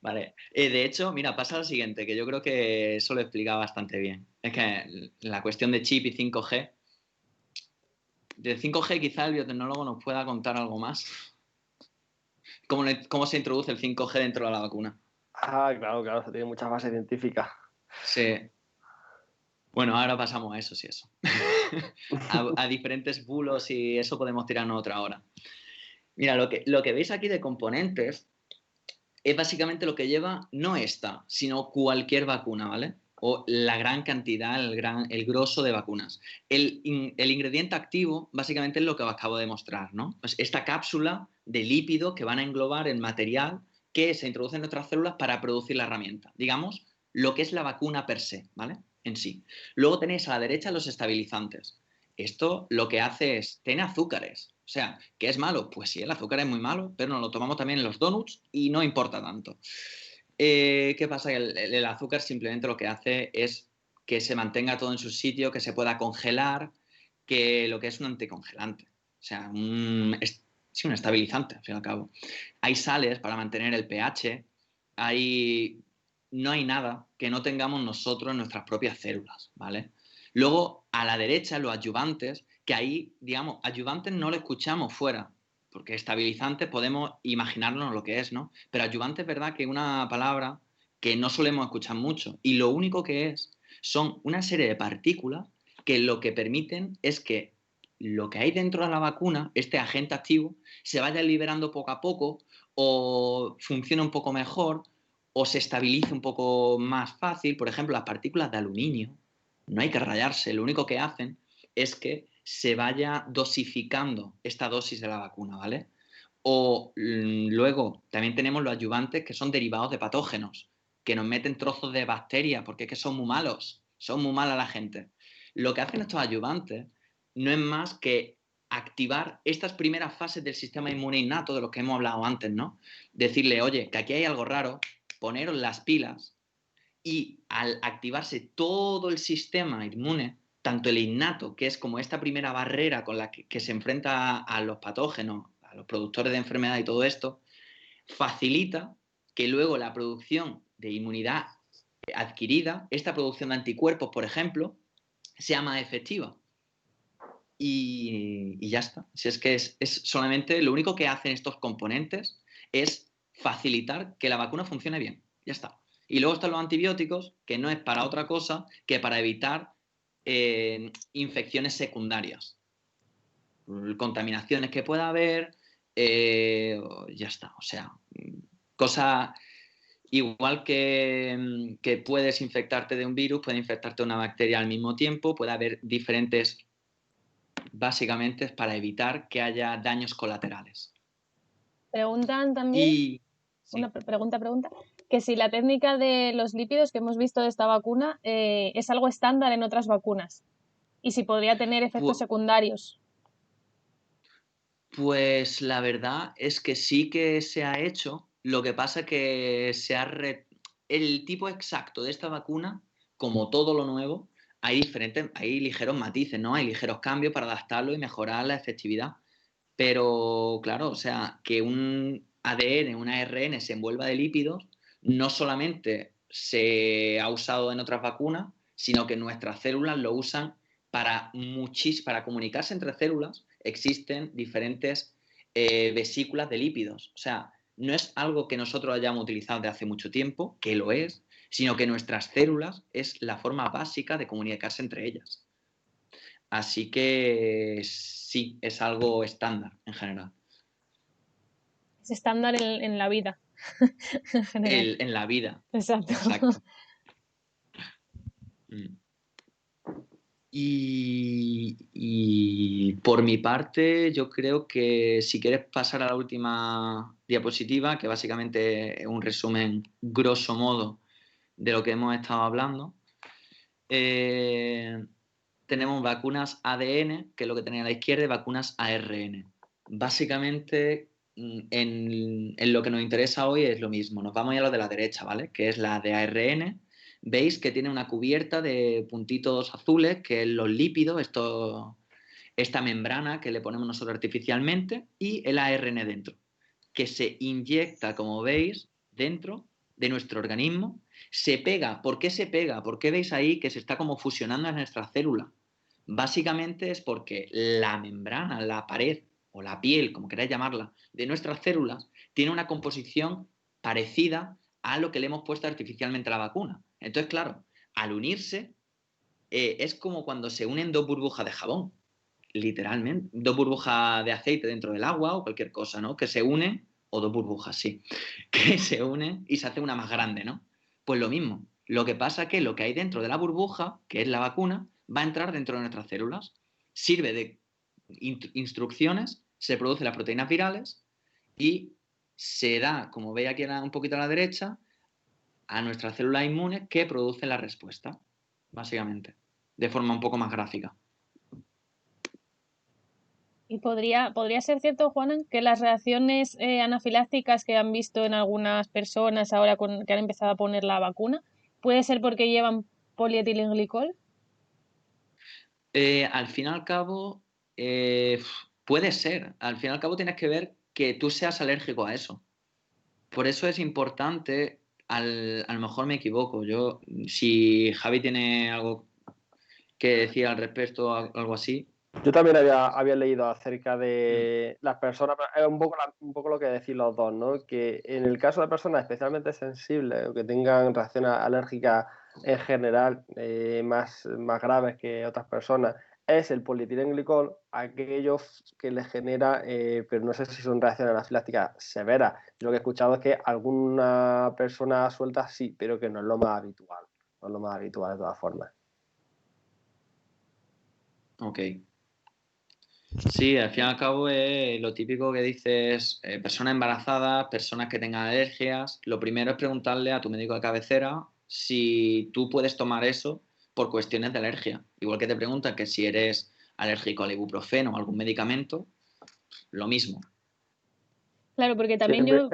Vale. De hecho, mira, pasa lo siguiente, que yo creo que eso lo explica bastante bien. Es que la cuestión de chip y 5G, del 5G quizá el biotecnólogo nos pueda contar algo más. ¿Cómo se introduce el 5G dentro de la vacuna? Ah, claro, tiene muchas bases científicas. Sí. Bueno, ahora pasamos a eso, sí, eso. a diferentes bulos y eso podemos tirarnos otra hora. Mira, lo que veis aquí de componentes es básicamente lo que lleva no esta, sino cualquier vacuna, ¿vale? O la gran cantidad, el grosso de vacunas. El ingrediente activo básicamente es lo que os acabo de mostrar, ¿no? Pues esta cápsula de lípido que van a englobar el material que se introduce en nuestras células para producir la herramienta. Digamos, lo que es la vacuna per se, ¿vale? En sí. Luego tenéis a la derecha los estabilizantes. Esto lo que hace es, tiene azúcares. O sea, ¿qué es malo? Pues sí, el azúcar es muy malo, pero nos lo tomamos también en los donuts y no importa tanto. ¿Qué pasa? El azúcar simplemente lo que hace es que se mantenga todo en su sitio, que se pueda congelar, que lo que es un anticongelante. O sea, un estabilizante, al fin y al cabo. Hay sales para mantener el pH, no hay nada que no tengamos nosotros en nuestras propias células, ¿vale? Luego, a la derecha, los adyuvantes, que ahí, digamos, adyuvantes no lo escuchamos fuera, porque estabilizantes podemos imaginarnos lo que es, ¿no? Pero adyuvante es verdad que es una palabra que no solemos escuchar mucho y lo único que son una serie de partículas que lo que permiten es que lo que hay dentro de la vacuna, este agente activo, se vaya liberando poco a poco o funcione un poco mejor o se estabilice un poco más fácil. Por ejemplo, las partículas de aluminio, no hay que rayarse, lo único que hacen es que se vaya dosificando esta dosis de la vacuna, ¿vale? O luego también tenemos los adyuvantes que son derivados de patógenos, que nos meten trozos de bacterias, porque es que son muy malos, son muy malas la gente. Lo que hacen estos adyuvantes no es más que activar estas primeras fases del sistema inmune innato de los que hemos hablado antes, ¿no? Decirle, oye, que aquí hay algo raro, poneros las pilas y al activarse todo el sistema inmune, tanto el innato, que es como esta primera barrera con la que se enfrenta a los patógenos, a los productores de enfermedad y todo esto, facilita que luego la producción de inmunidad adquirida, esta producción de anticuerpos, por ejemplo, sea más efectiva. Y ya está. Si es que es solamente lo único que hacen estos componentes es facilitar que la vacuna funcione bien. Ya está. Y luego están los antibióticos, que no es para otra cosa que para evitar infecciones secundarias. Contaminaciones que pueda haber, ya está. O sea, cosa igual que puedes infectarte de un virus, puede infectarte de una bacteria al mismo tiempo, puede haber diferentes. Básicamente es para evitar que haya daños colaterales. Preguntan también, Y una sí. pregunta, que si la técnica de los lípidos que hemos visto de esta vacuna es algo estándar en otras vacunas y si podría tener efectos secundarios. Pues la verdad es que sí que se ha hecho. Lo que pasa es que el tipo exacto de esta vacuna, como todo lo nuevo, hay ligeros matices, ¿no? Hay ligeros cambios para adaptarlo y mejorar la efectividad. Pero claro, o sea, que un ADN, un ARN se envuelva de lípidos, no solamente se ha usado en otras vacunas, sino que nuestras células lo usan para comunicarse entre células. Existen diferentes vesículas de lípidos. O sea, no es algo que nosotros hayamos utilizado de hace mucho tiempo, que lo es, sino que nuestras células es la forma básica de comunicarse entre ellas. Así que sí, es algo estándar en general. Es estándar en la vida. En general. en la vida. Exacto. Exacto. Y por mi parte, yo creo que si quieres pasar a la última diapositiva, que básicamente es un resumen grosso modo de lo que hemos estado hablando, tenemos vacunas ADN, que es lo que tenía a la izquierda, y vacunas ARN. Básicamente, en lo que nos interesa hoy es lo mismo. Nos vamos a lo de la derecha, ¿vale? Que es la de ARN. Veis que tiene una cubierta de puntitos azules, que es los lípidos, esta membrana que le ponemos nosotros artificialmente, y el ARN dentro, que se inyecta, como veis, dentro de nuestro organismo. Se pega. ¿Por qué se pega? ¿Por qué veis ahí que se está como fusionando en nuestra célula? Básicamente es porque la membrana, la pared o la piel, como queráis llamarla, de nuestras células tiene una composición parecida a lo que le hemos puesto artificialmente a la vacuna. Entonces, claro, al unirse es como cuando se unen dos burbujas de jabón, literalmente, dos burbujas de aceite dentro del agua o cualquier cosa, ¿no? Que se unen, o dos burbujas, sí, que se unen y se hace una más grande, ¿no? Pues lo mismo. Lo que pasa es que lo que hay dentro de la burbuja, que es la vacuna, va a entrar dentro de nuestras células. Sirve de instrucciones, se producen las proteínas virales y se da, como veis aquí un poquito a la derecha, a nuestras células inmunes que producen la respuesta, básicamente, de forma un poco más gráfica. Y podría ser cierto, Juanan, que las reacciones anafilácticas que han visto en algunas personas ahora que han empezado a poner la vacuna, puede ser porque llevan polietilenglicol. Al fin y al cabo, puede ser. Al fin y al cabo tienes que ver que tú seas alérgico a eso. Por eso es importante, a lo mejor me equivoco. Si Javi tiene algo que decir al respecto, algo así. Yo también había leído acerca de las personas, es un poco lo que decís los dos, ¿no? Que en el caso de personas especialmente sensibles o que tengan reacciones alérgicas en general más graves que otras personas, es el polietilenglicol, aquellos que les genera, pero no sé si son reacciones anafilácticas severas. Yo lo que he escuchado es que alguna persona suelta sí, pero que no es lo más habitual. No es lo más habitual de todas formas. Ok. Sí, al fin y al cabo es lo típico que dices, personas embarazadas, personas que tengan alergias. Lo primero es preguntarle a tu médico de cabecera si tú puedes tomar eso por cuestiones de alergia. Igual que te preguntan que si eres alérgico al ibuprofeno o algún medicamento, lo mismo. Claro, porque Sí, también yo...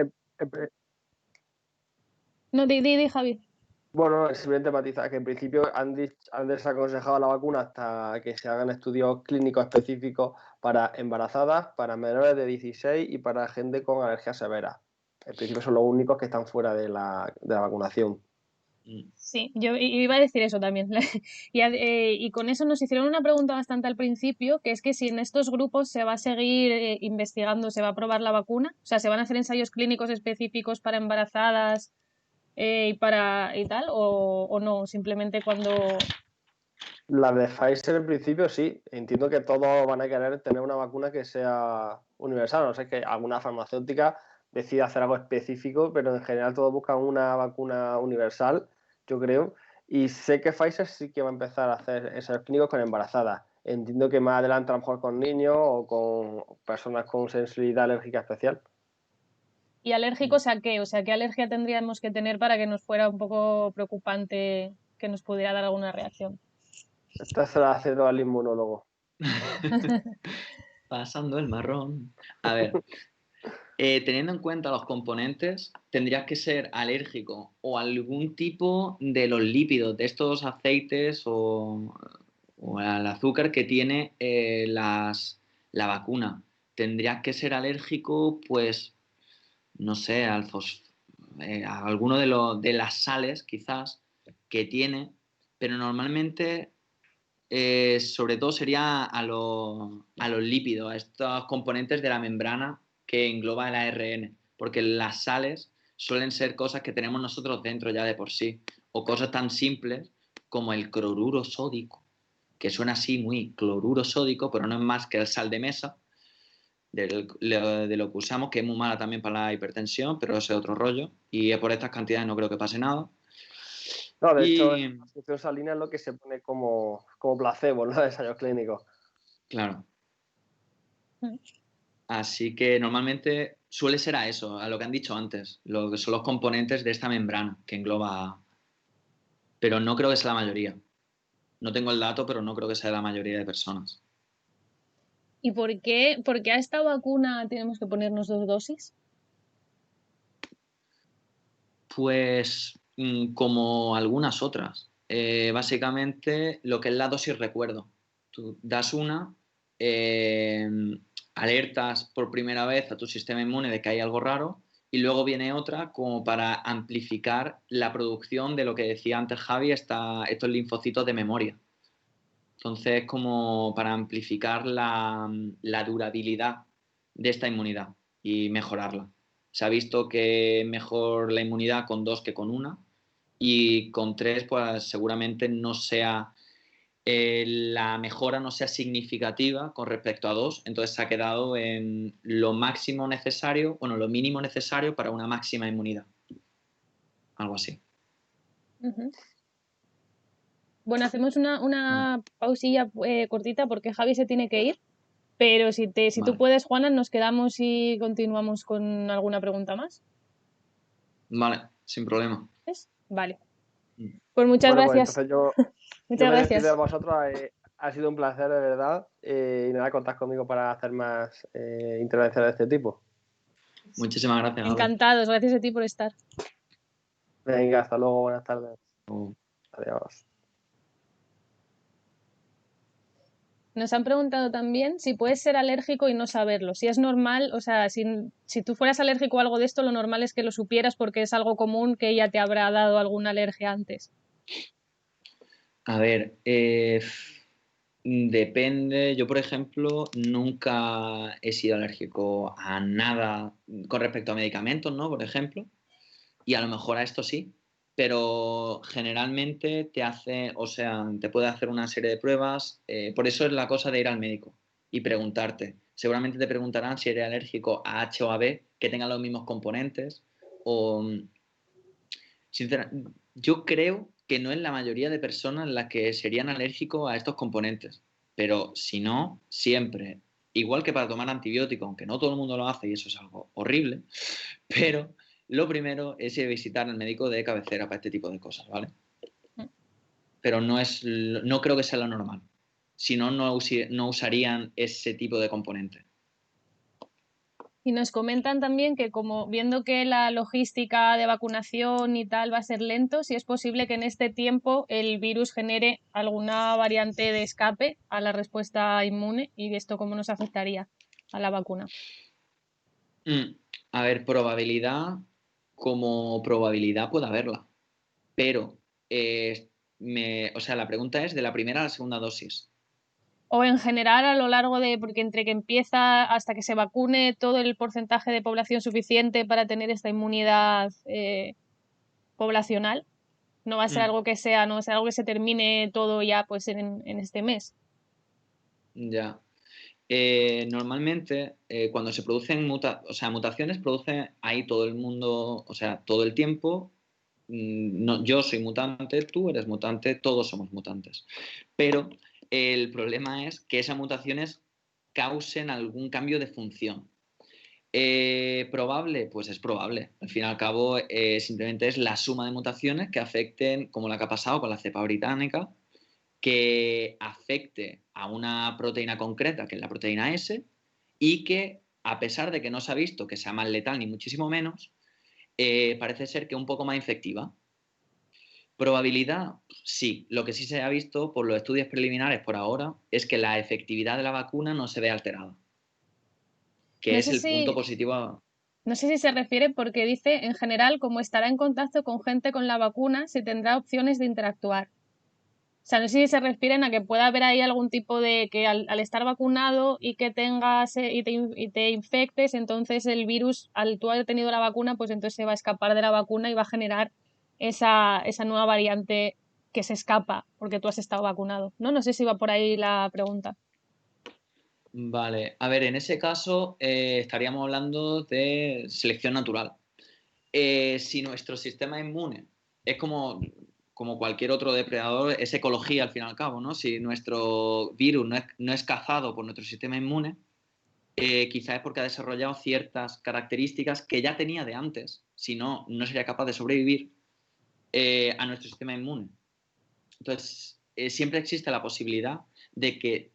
No, di, Javi. bueno, simplemente matizar que en principio han desaconsejado la vacuna hasta que se hagan estudios clínicos específicos para embarazadas, para menores de 16 y para gente con alergias severas. En principio son los únicos que están fuera de la vacunación. Sí, yo iba a decir eso también. Y con eso nos hicieron una pregunta bastante al principio, que es que si en estos grupos se va a seguir investigando, se va a probar la vacuna, o sea, se van a hacer ensayos clínicos específicos para embarazadas y tal, o no, simplemente cuando... La de Pfizer en principio sí, entiendo que todos van a querer tener una vacuna que sea universal, no sé, que alguna farmacéutica decida hacer algo específico, pero en general todos buscan una vacuna universal, yo creo, y sé que Pfizer sí que va a empezar a hacer ensayos clínicos con embarazadas. Entiendo que más adelante a lo mejor con niños o con personas con sensibilidad alérgica especial. ¿Y alérgicos a qué? O sea, ¿qué alergia tendríamos que tener para que nos fuera un poco preocupante que nos pudiera dar alguna reacción? Esta se la hace al inmunólogo. Pasando el marrón. A ver, teniendo en cuenta los componentes, tendrías que ser alérgico o a algún tipo de los lípidos, de estos aceites o al azúcar que tiene la vacuna. Tendrías que ser alérgico, pues, no sé, a alguno de las sales, quizás, que tiene, pero normalmente sobre todo sería a los lípidos, a estos componentes de la membrana que engloba el ARN, porque las sales suelen ser cosas que tenemos nosotros dentro ya de por sí, o cosas tan simples como el cloruro sódico, que suena así muy cloruro sódico, pero no es más que el sal de mesa, de lo que usamos, que es muy mala también para la hipertensión, pero ese es otro rollo. Y por estas cantidades no creo que pase nada. No, de hecho, Y, la solución salina es lo que se pone como placebo en los ensayos clínicos. claro. Así que normalmente suele ser a eso, a lo que han dicho antes, lo que son los componentes de esta membrana que engloba. Pero no creo que sea la mayoría. No tengo el dato, pero no creo que sea la mayoría de personas. ¿Y por qué a esta vacuna tenemos que ponernos 2 dosis? Pues como algunas otras. Básicamente lo que es la dosis recuerdo. Tú das una, eh, alertas por primera vez a tu sistema inmune de que hay algo raro y luego viene otra como para amplificar la producción de lo que decía antes Javi, estos linfocitos de memoria. Entonces, como para amplificar la durabilidad de esta inmunidad y mejorarla. Se ha visto que mejor la inmunidad con 2 que con una, y con 3 pues seguramente no sea la mejora no sea significativa con respecto a 2, entonces se ha quedado en lo máximo necesario, bueno, lo mínimo necesario para una máxima inmunidad. Algo así. Bueno, hacemos una pausilla cortita porque Javi se tiene que ir, pero si tú Vale. puedes, Juana, nos quedamos y continuamos con alguna pregunta más. Vale, sin problema. ¿Ves? Vale. Pues muchas Bueno, pues gracias. entonces yo Muchas me despido de gracias. vosotros. Ha sido un placer, de verdad. Y nada, contad conmigo para hacer más intervenciones de este tipo. Muchísimas gracias, Gaby. Encantados, gracias a ti por estar. Venga, hasta luego, buenas tardes. Adiós. Nos han preguntado también si puedes ser alérgico y no saberlo. Si es normal, o sea, si tú fueras alérgico a algo de esto, lo normal es que lo supieras porque es algo común que ya te habrá dado alguna alergia antes. A ver, depende. Yo, por ejemplo, nunca he sido alérgico a nada con respecto a medicamentos, ¿no? Por ejemplo. Y a lo mejor a esto sí. Pero generalmente te puede hacer una serie de pruebas. Por eso es la cosa de ir al médico y preguntarte. Seguramente te preguntarán si eres alérgico a H o a B, que tengan los mismos componentes. O, sinceramente, yo creo que no es la mayoría de personas las que serían alérgicos a estos componentes, pero si no, siempre, igual que para tomar antibióticos, aunque no todo el mundo lo hace y eso es algo horrible, pero lo primero es ir a visitar al médico de cabecera para este tipo de cosas, ¿vale? Pero no creo que sea lo normal. Si no, no usarían ese tipo de componente. Y nos comentan también que como viendo que la logística de vacunación y tal va a ser lento, si es posible que en este tiempo el virus genere alguna variante de escape a la respuesta inmune y esto cómo nos afectaría a la vacuna. A ver, como probabilidad puede haberla, pero la pregunta es de la primera a la segunda dosis. O en general a lo largo porque entre que empieza hasta que se vacune todo el porcentaje de población suficiente para tener esta inmunidad poblacional, no va a ser algo no va a ser algo que se termine todo ya pues en este mes. Ya. Normalmente, cuando se producen mutaciones, produce ahí todo el mundo, o sea, todo el tiempo. No, yo soy mutante, tú eres mutante, todos somos mutantes. Pero el problema es que esas mutaciones causen algún cambio de función. ¿Probable? Pues es probable. Al fin y al cabo, simplemente es la suma de mutaciones que afecten, como la que ha pasado con la cepa británica, que afecte a una proteína concreta, que es la proteína S, y que, a pesar de que no se ha visto que sea más letal ni muchísimo menos, parece ser que un poco más infectiva. Probabilidad, sí. Lo que sí se ha visto por los estudios preliminares por ahora es que la efectividad de la vacuna no se ve alterada, que No es sé el punto si, positivo. no sé si se refiere porque dice, en general, como estará en contacto con gente con la vacuna, se tendrá opciones de interactuar. O sea, no sé si se refieren a que pueda haber ahí algún tipo de que al estar vacunado y que tengas y te infectes, entonces el virus, al tú haber tenido la vacuna, pues entonces se va a escapar de la vacuna y va a generar esa nueva variante que se escapa porque tú has estado vacunado. No sé si va por ahí la pregunta. Vale, a ver, en ese caso estaríamos hablando de selección natural. Si nuestro sistema inmune es como cualquier otro depredador, es ecología al fin y al cabo, ¿no? Si nuestro virus no es cazado por nuestro sistema inmune, quizás es porque ha desarrollado ciertas características que ya tenía de antes, si no, no sería capaz de sobrevivir a nuestro sistema inmune. Entonces, siempre existe la posibilidad de que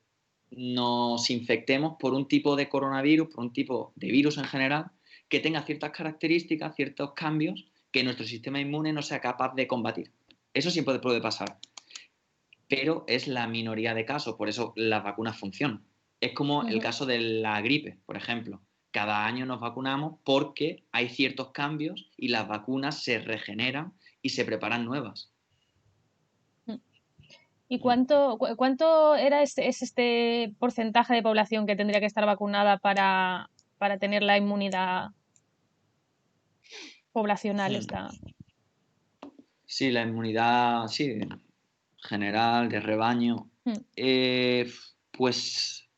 nos infectemos por un tipo de coronavirus, por un tipo de virus en general, que tenga ciertas características, ciertos cambios que nuestro sistema inmune no sea capaz de combatir. Eso siempre puede pasar, pero es la minoría de casos, por eso las vacunas funcionan. Es como el caso de la gripe, por ejemplo. Cada año nos vacunamos porque hay ciertos cambios y las vacunas se regeneran y se preparan nuevas. ¿Y cuánto es este porcentaje de población que tendría que estar vacunada para tener la inmunidad poblacional esta? Sí, la inmunidad, sí, general, de rebaño. Pues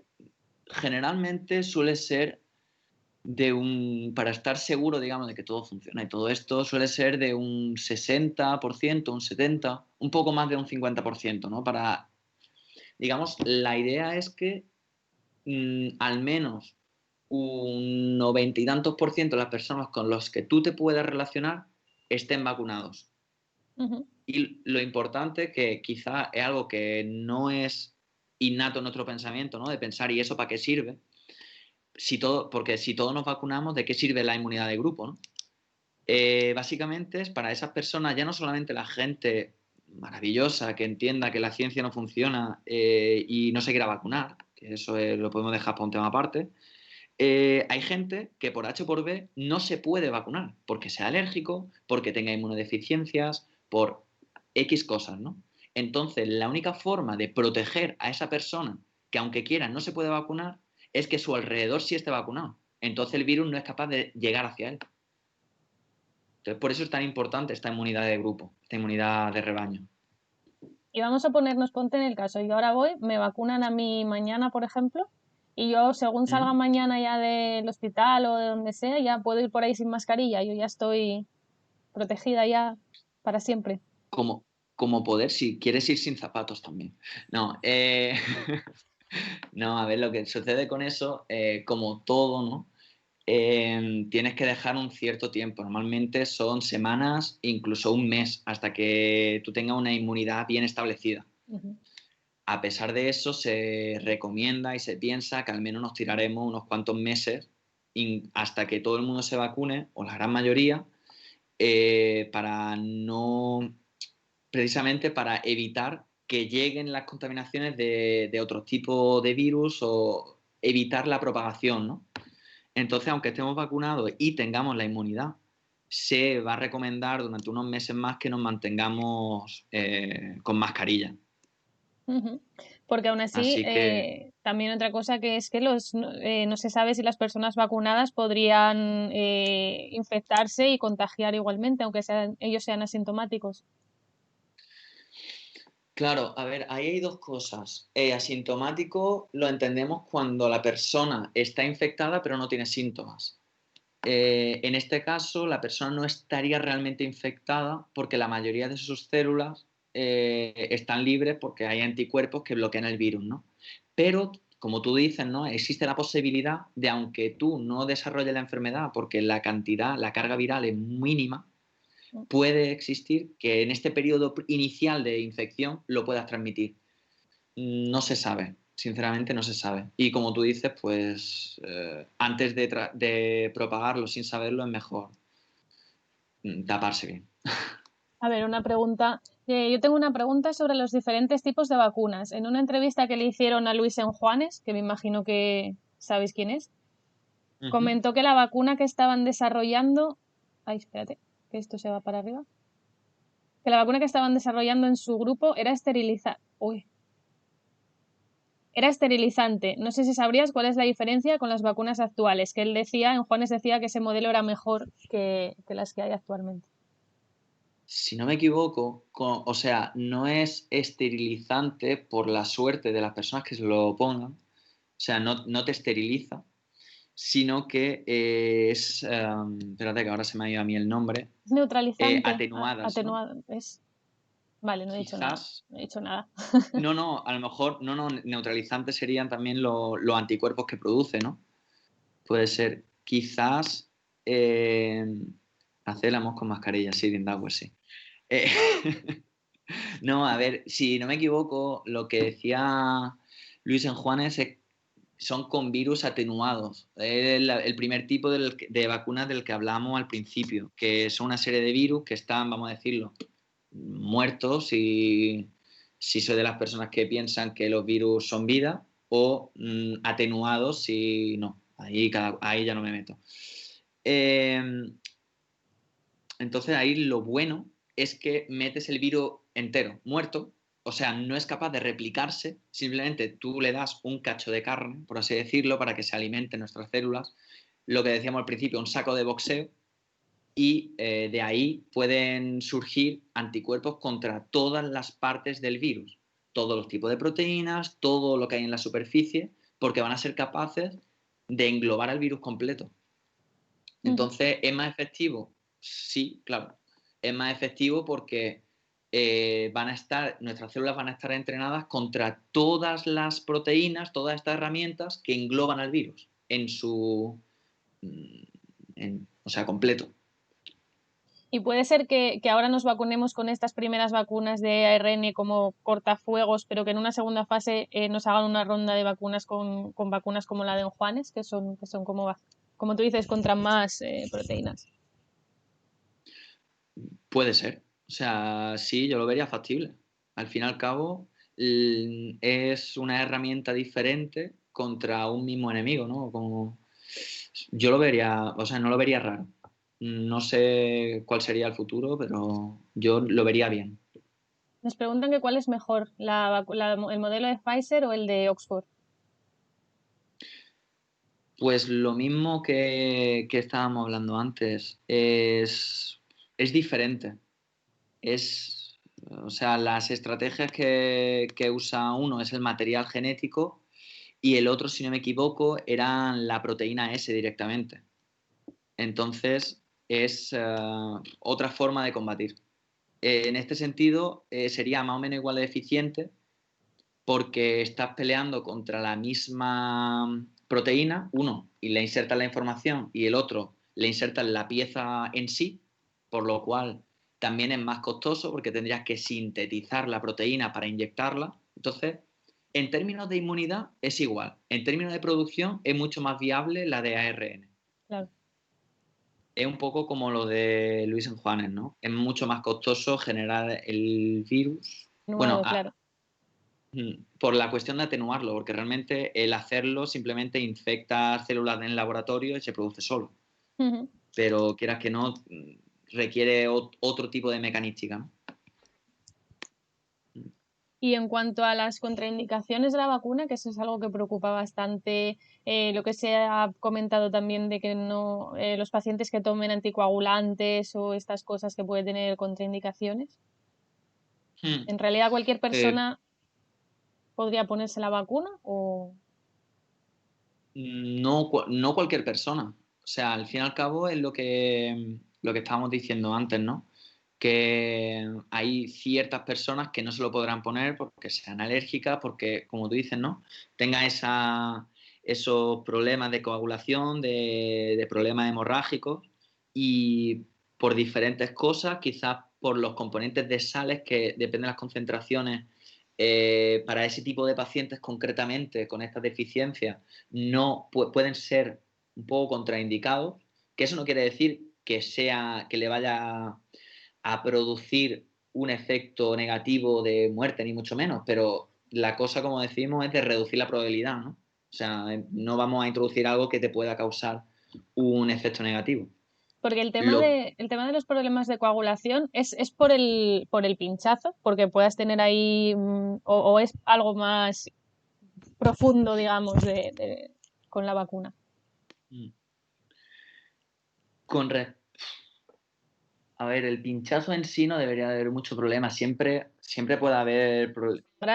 generalmente suele ser para estar seguro, digamos, de que todo funciona y todo esto, suele ser de un 60%, un 70%, un poco más de un 50%, ¿no? Digamos, la idea es que al menos un 90 y tantos por ciento de las personas con los que tú te puedas relacionar estén vacunados. Y lo importante, que quizá es algo que no es innato en nuestro pensamiento, ¿no? De pensar, ¿y eso para qué sirve? Porque si todos nos vacunamos, ¿de qué sirve la inmunidad de grupo, ¿no? Básicamente es para esas personas, ya no solamente la gente maravillosa que entienda que la ciencia no funciona y no se quiera vacunar, que eso lo podemos dejar para un tema aparte. Hay gente que por H o por B no se puede vacunar porque sea alérgico, porque tenga inmunodeficiencias, por X cosas, ¿no? Entonces, la única forma de proteger a esa persona que aunque quiera no se puede vacunar es que su alrededor sí esté vacunado. Entonces el virus no es capaz de llegar hacia él. Entonces, por eso es tan importante esta inmunidad de grupo, esta inmunidad de rebaño. Y vamos a ponernos, ponte en el caso, yo ahora voy, me vacunan a mí mañana, por ejemplo, y yo según salga mañana ya del hospital o de donde sea, ya puedo ir por ahí sin mascarilla, yo ya estoy protegida ya para siempre. Como poder, si quieres ir sin zapatos también. No, no, a ver, lo que sucede con eso, como todo, ¿no? Tienes que dejar un cierto tiempo. Normalmente son semanas, incluso un mes, hasta que tú tengas una inmunidad bien establecida. A pesar de eso, se recomienda y se piensa que al menos nos tiraremos unos cuantos meses hasta que todo el mundo se vacune, o la gran mayoría, para no, precisamente para evitar que lleguen las contaminaciones de otro tipo de virus o evitar la propagación, ¿no? Entonces, aunque estemos vacunados y tengamos la inmunidad, se va a recomendar durante unos meses más que nos mantengamos con mascarilla. Porque aún así, Así que, también otra cosa que es que no se sabe si las personas vacunadas podrían infectarse y contagiar igualmente, aunque ellos sean asintomáticos. claro, a ver, ahí hay dos cosas. Asintomático lo entendemos cuando la persona está infectada pero no tiene síntomas. En este caso, la persona no estaría realmente infectada porque la mayoría de sus células están libres porque hay anticuerpos que bloquean el virus, ¿no? Pero, como tú dices, ¿no? Existe la posibilidad de, aunque tú no desarrolles la enfermedad porque la carga viral es mínima, puede existir que en este periodo inicial de infección lo puedas transmitir. No se sabe, sinceramente no se sabe. Y como tú dices, pues antes de propagarlo sin saberlo es mejor taparse bien. A ver, una pregunta. Yo tengo una pregunta sobre los diferentes tipos de vacunas. En una entrevista que le hicieron a Luis Juanes, que me imagino que sabéis quién es, comentó que la vacuna que estaban desarrollando. Ay, espérate, que esto se va para arriba. Que la vacuna que estaban desarrollando en su grupo era era esterilizante. No sé si sabrías cuál es la diferencia con las vacunas actuales, que él decía, en Juanes decía que ese modelo era mejor que las que hay actualmente. Si no me equivoco, o sea, no es esterilizante por la suerte de las personas que se lo pongan, sea, no te esteriliza, sino que espérate que ahora se me ha ido a mí el nombre, Es neutralizante. atenuadas, ¿no? Atenuado. Vale, no he dicho nada. Quizás, No he dicho nada. no, a lo mejor, no, neutralizantes serían también los anticuerpos que produce, ¿no? Puede ser, quizás, hacer el amor con mascarilla, sí, Dindagüe, sí. Eh, no, a ver, si no me equivoco, lo que decía Luis en Juanes son con virus atenuados. El primer tipo de vacunas del que hablamos al principio, que son una serie de virus que están, vamos a decirlo, muertos si soy de las personas que piensan que los virus son vida, o atenuados si no. Ahí ya no me meto. Entonces ahí lo bueno es que metes el virus entero, muerto, o sea, no es capaz de replicarse, simplemente tú le das un cacho de carne, por así decirlo, para que se alimente nuestras células, lo que decíamos al principio, un saco de boxeo, y de ahí pueden surgir anticuerpos contra todas las partes del virus, todos los tipos de proteínas, todo lo que hay en la superficie, porque van a ser capaces de englobar al virus completo. Entonces, ¿es más efectivo? Sí, claro. Es más efectivo porque nuestras células van a estar entrenadas contra todas las proteínas, todas estas herramientas que engloban al virus o sea, completo. Y puede ser que ahora nos vacunemos con estas primeras vacunas de ARN como cortafuegos, pero que en una segunda fase nos hagan una ronda de vacunas con vacunas como la de Juanes, que son como tú dices, contra más proteínas. Puede ser. O sea, sí, yo lo vería factible. Al fin y al cabo, es una herramienta diferente contra un mismo enemigo, ¿no? Yo lo vería, o sea, no lo vería raro. No sé cuál sería el futuro, pero yo lo vería bien. Nos preguntan que cuál es mejor, el modelo de Pfizer o el de Oxford. Pues lo mismo que estábamos hablando antes, es diferente. O sea, las estrategias que usa uno es el material genético y el otro, si no me equivoco, era la proteína S directamente. Entonces, es otra forma de combatir. En este sentido, sería más o menos igual de eficiente porque estás peleando contra la misma proteína, uno, y le insertas la información, y el otro le insertas la pieza en sí, por lo cual también es más costoso porque tendrías que sintetizar la proteína para inyectarla. Entonces, en términos de inmunidad es igual. En términos de producción es mucho más viable la de ARN. Claro. Es un poco como lo de Luis en Juanes, ¿no? Es mucho más costoso generar el virus. Bueno, Nuevo, claro. por la cuestión de atenuarlo, porque realmente el hacerlo simplemente infecta células en el laboratorio y se produce solo. Uh-huh. Pero quieras que no, requiere otro tipo de mecanística, ¿no? Y en cuanto a las contraindicaciones de la vacuna, que eso es algo que preocupa bastante, lo que se ha comentado también de que no los pacientes que tomen anticoagulantes o estas cosas que pueden tener contraindicaciones. Hmm. ¿En realidad cualquier Eh, persona podría ponerse la vacuna o...? no cualquier persona. O sea, al fin y al cabo es lo que estábamos diciendo antes, ¿no? Que hay ciertas personas que no se lo podrán poner porque sean alérgicas, porque, como tú dices, ¿no? Tengan esos problemas de coagulación, de problemas hemorrágicos y por diferentes cosas, quizás por los componentes de sales que dependen de las concentraciones. Para ese tipo de pacientes concretamente con estas deficiencias no pueden ser un poco contraindicados, que eso no quiere decir que le vaya a producir un efecto negativo de muerte, ni mucho menos, pero la cosa, como decimos, es de reducir la probabilidad, ¿no? O sea, no vamos a introducir algo que te pueda causar un efecto negativo. Porque Lo, el tema de los problemas de coagulación es por el pinchazo, porque puedas tener ahí, o es algo más profundo, digamos, con la vacuna. con, re, A ver, el pinchazo en sí no debería haber mucho problema. Siempre siempre puede haber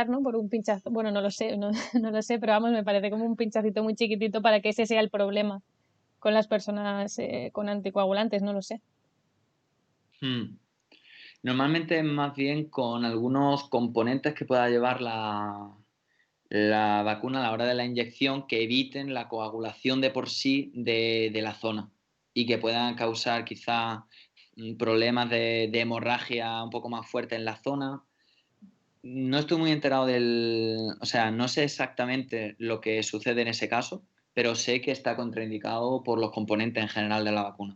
¿no? Por un pinchazo. Bueno, no lo sé, no, no lo sé, pero vamos, me parece como un pinchacito muy chiquitito para que ese sea el problema con las personas con anticoagulantes, no lo sé. Normalmente es más bien con algunos componentes que pueda llevar la vacuna a la hora de la inyección que eviten la coagulación de por sí de la zona y que puedan causar quizá problemas de hemorragia un poco más fuerte en la zona. No estoy muy enterado o sea, no sé exactamente lo que sucede en ese caso, pero sé que está contraindicado por los componentes en general de la vacuna.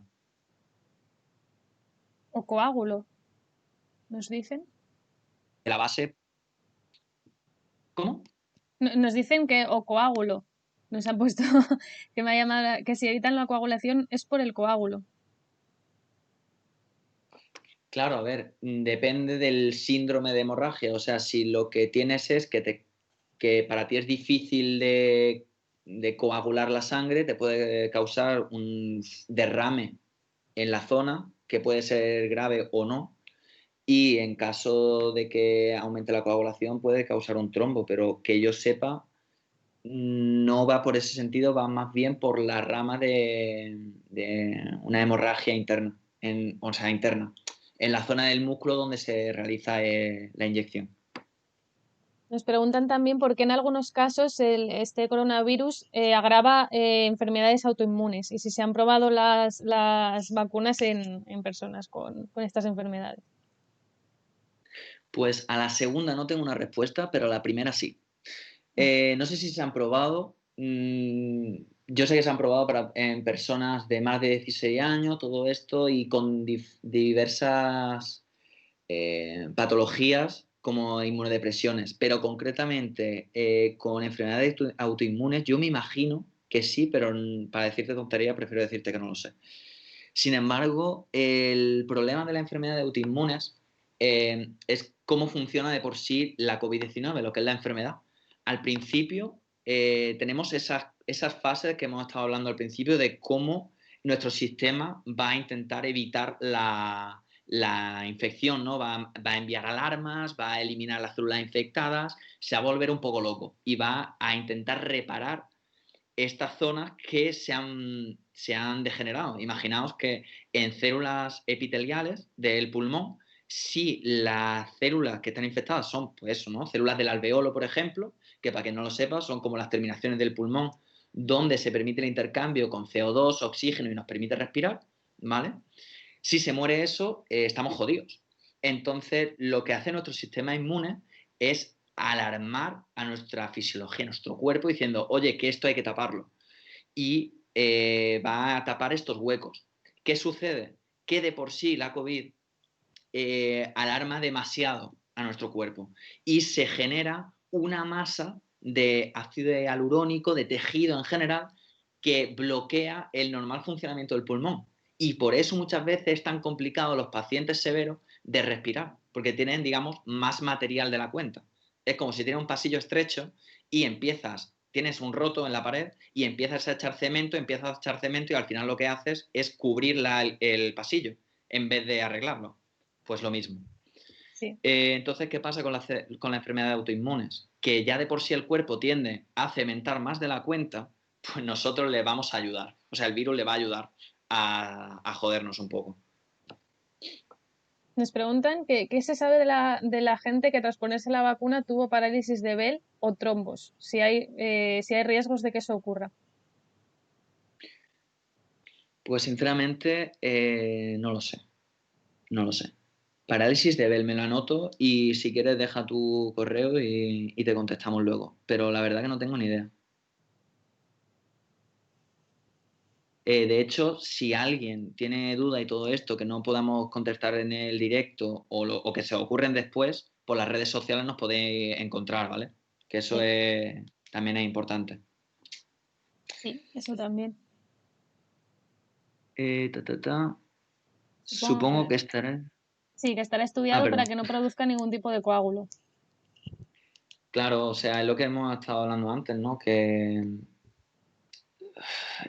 O coágulo, nos dicen. La base, ¿cómo? Nos dicen que o coágulo. Nos han puesto que me ha llamado que si evitan la coagulación es por el coágulo. Claro, a ver, depende del síndrome de hemorragia. O sea, si lo que tienes es que para ti es difícil de coagular la sangre, te puede causar un derrame en la zona, que puede ser grave o no. Y en caso de que aumente la coagulación, puede causar un trombo, pero que yo sepa, no va por ese sentido, va más bien por la rama de una hemorragia interna, o sea, interna, en la zona del músculo donde se realiza la inyección. Nos preguntan también por qué en algunos casos este coronavirus agrava enfermedades autoinmunes y si se han probado las vacunas en personas con estas enfermedades. Pues a la segunda no tengo una respuesta, pero a la primera sí. No sé si se han probado. Yo sé que se han probado en personas de más de 16 años, todo esto, y con diversas patologías como inmunodepresiones, pero concretamente con enfermedades autoinmunes, yo me imagino que sí, pero para decirte tontería prefiero decirte que no lo sé. Sin embargo, el problema de la enfermedad de autoinmunes es cómo funciona de por sí la COVID-19, lo que es la enfermedad. Al principio tenemos esas fases que hemos estado hablando al principio de cómo nuestro sistema va a intentar evitar la infección, ¿no? Va a enviar alarmas, va a eliminar las células infectadas, se va a volver un poco loco y va a intentar reparar estas zonas que se han degenerado. Imaginaos que en células epiteliales del pulmón, si las células que están infectadas son, pues eso, ¿no? Células del alveolo, por ejemplo, que para quien no lo sepa, son como las terminaciones del pulmón donde se permite el intercambio con CO2, oxígeno y nos permite respirar, ¿vale? Si se muere eso, estamos jodidos. Entonces, lo que hace nuestro sistema inmune es alarmar a nuestra fisiología, a nuestro cuerpo, diciendo, oye, que esto hay que taparlo. Y va a tapar estos huecos. ¿Qué sucede? Que de por sí la COVID alarma demasiado a nuestro cuerpo y se genera una masa de ácido hialurónico, de tejido en general, que bloquea el normal funcionamiento del pulmón. Y por eso muchas veces es tan complicado los pacientes severos de respirar, porque tienen, digamos, más material de la cuenta. Es como si tienes un pasillo estrecho y tienes un roto en la pared y empiezas a echar cemento y al final lo que haces es cubrir el pasillo en vez de arreglarlo. Pues lo mismo. Sí. Entonces, ¿qué pasa con la enfermedad de autoinmunes? Que ya de por sí el cuerpo tiende a cementar más de la cuenta, pues nosotros le vamos a ayudar. O sea, el virus le va a ayudar a jodernos un poco. Nos preguntan qué se sabe de la gente que tras ponerse la vacuna tuvo parálisis de Bell o trombos, si hay riesgos de que eso ocurra. Pues sinceramente, no lo sé. No lo sé. Parálisis de Bell, me lo anoto y si quieres deja tu correo y te contestamos luego. Pero la verdad que no tengo ni idea. De hecho, si alguien tiene duda y todo esto que no podamos contestar en el directo o que se ocurren después, por las redes sociales nos podéis encontrar, ¿vale? Que eso también es importante. Sí, eso también. Supongo que estará. Sí, que estará estudiado Perdón. para que no produzca ningún tipo de coágulo. Claro, o sea, es lo que hemos estado hablando antes, ¿no? Que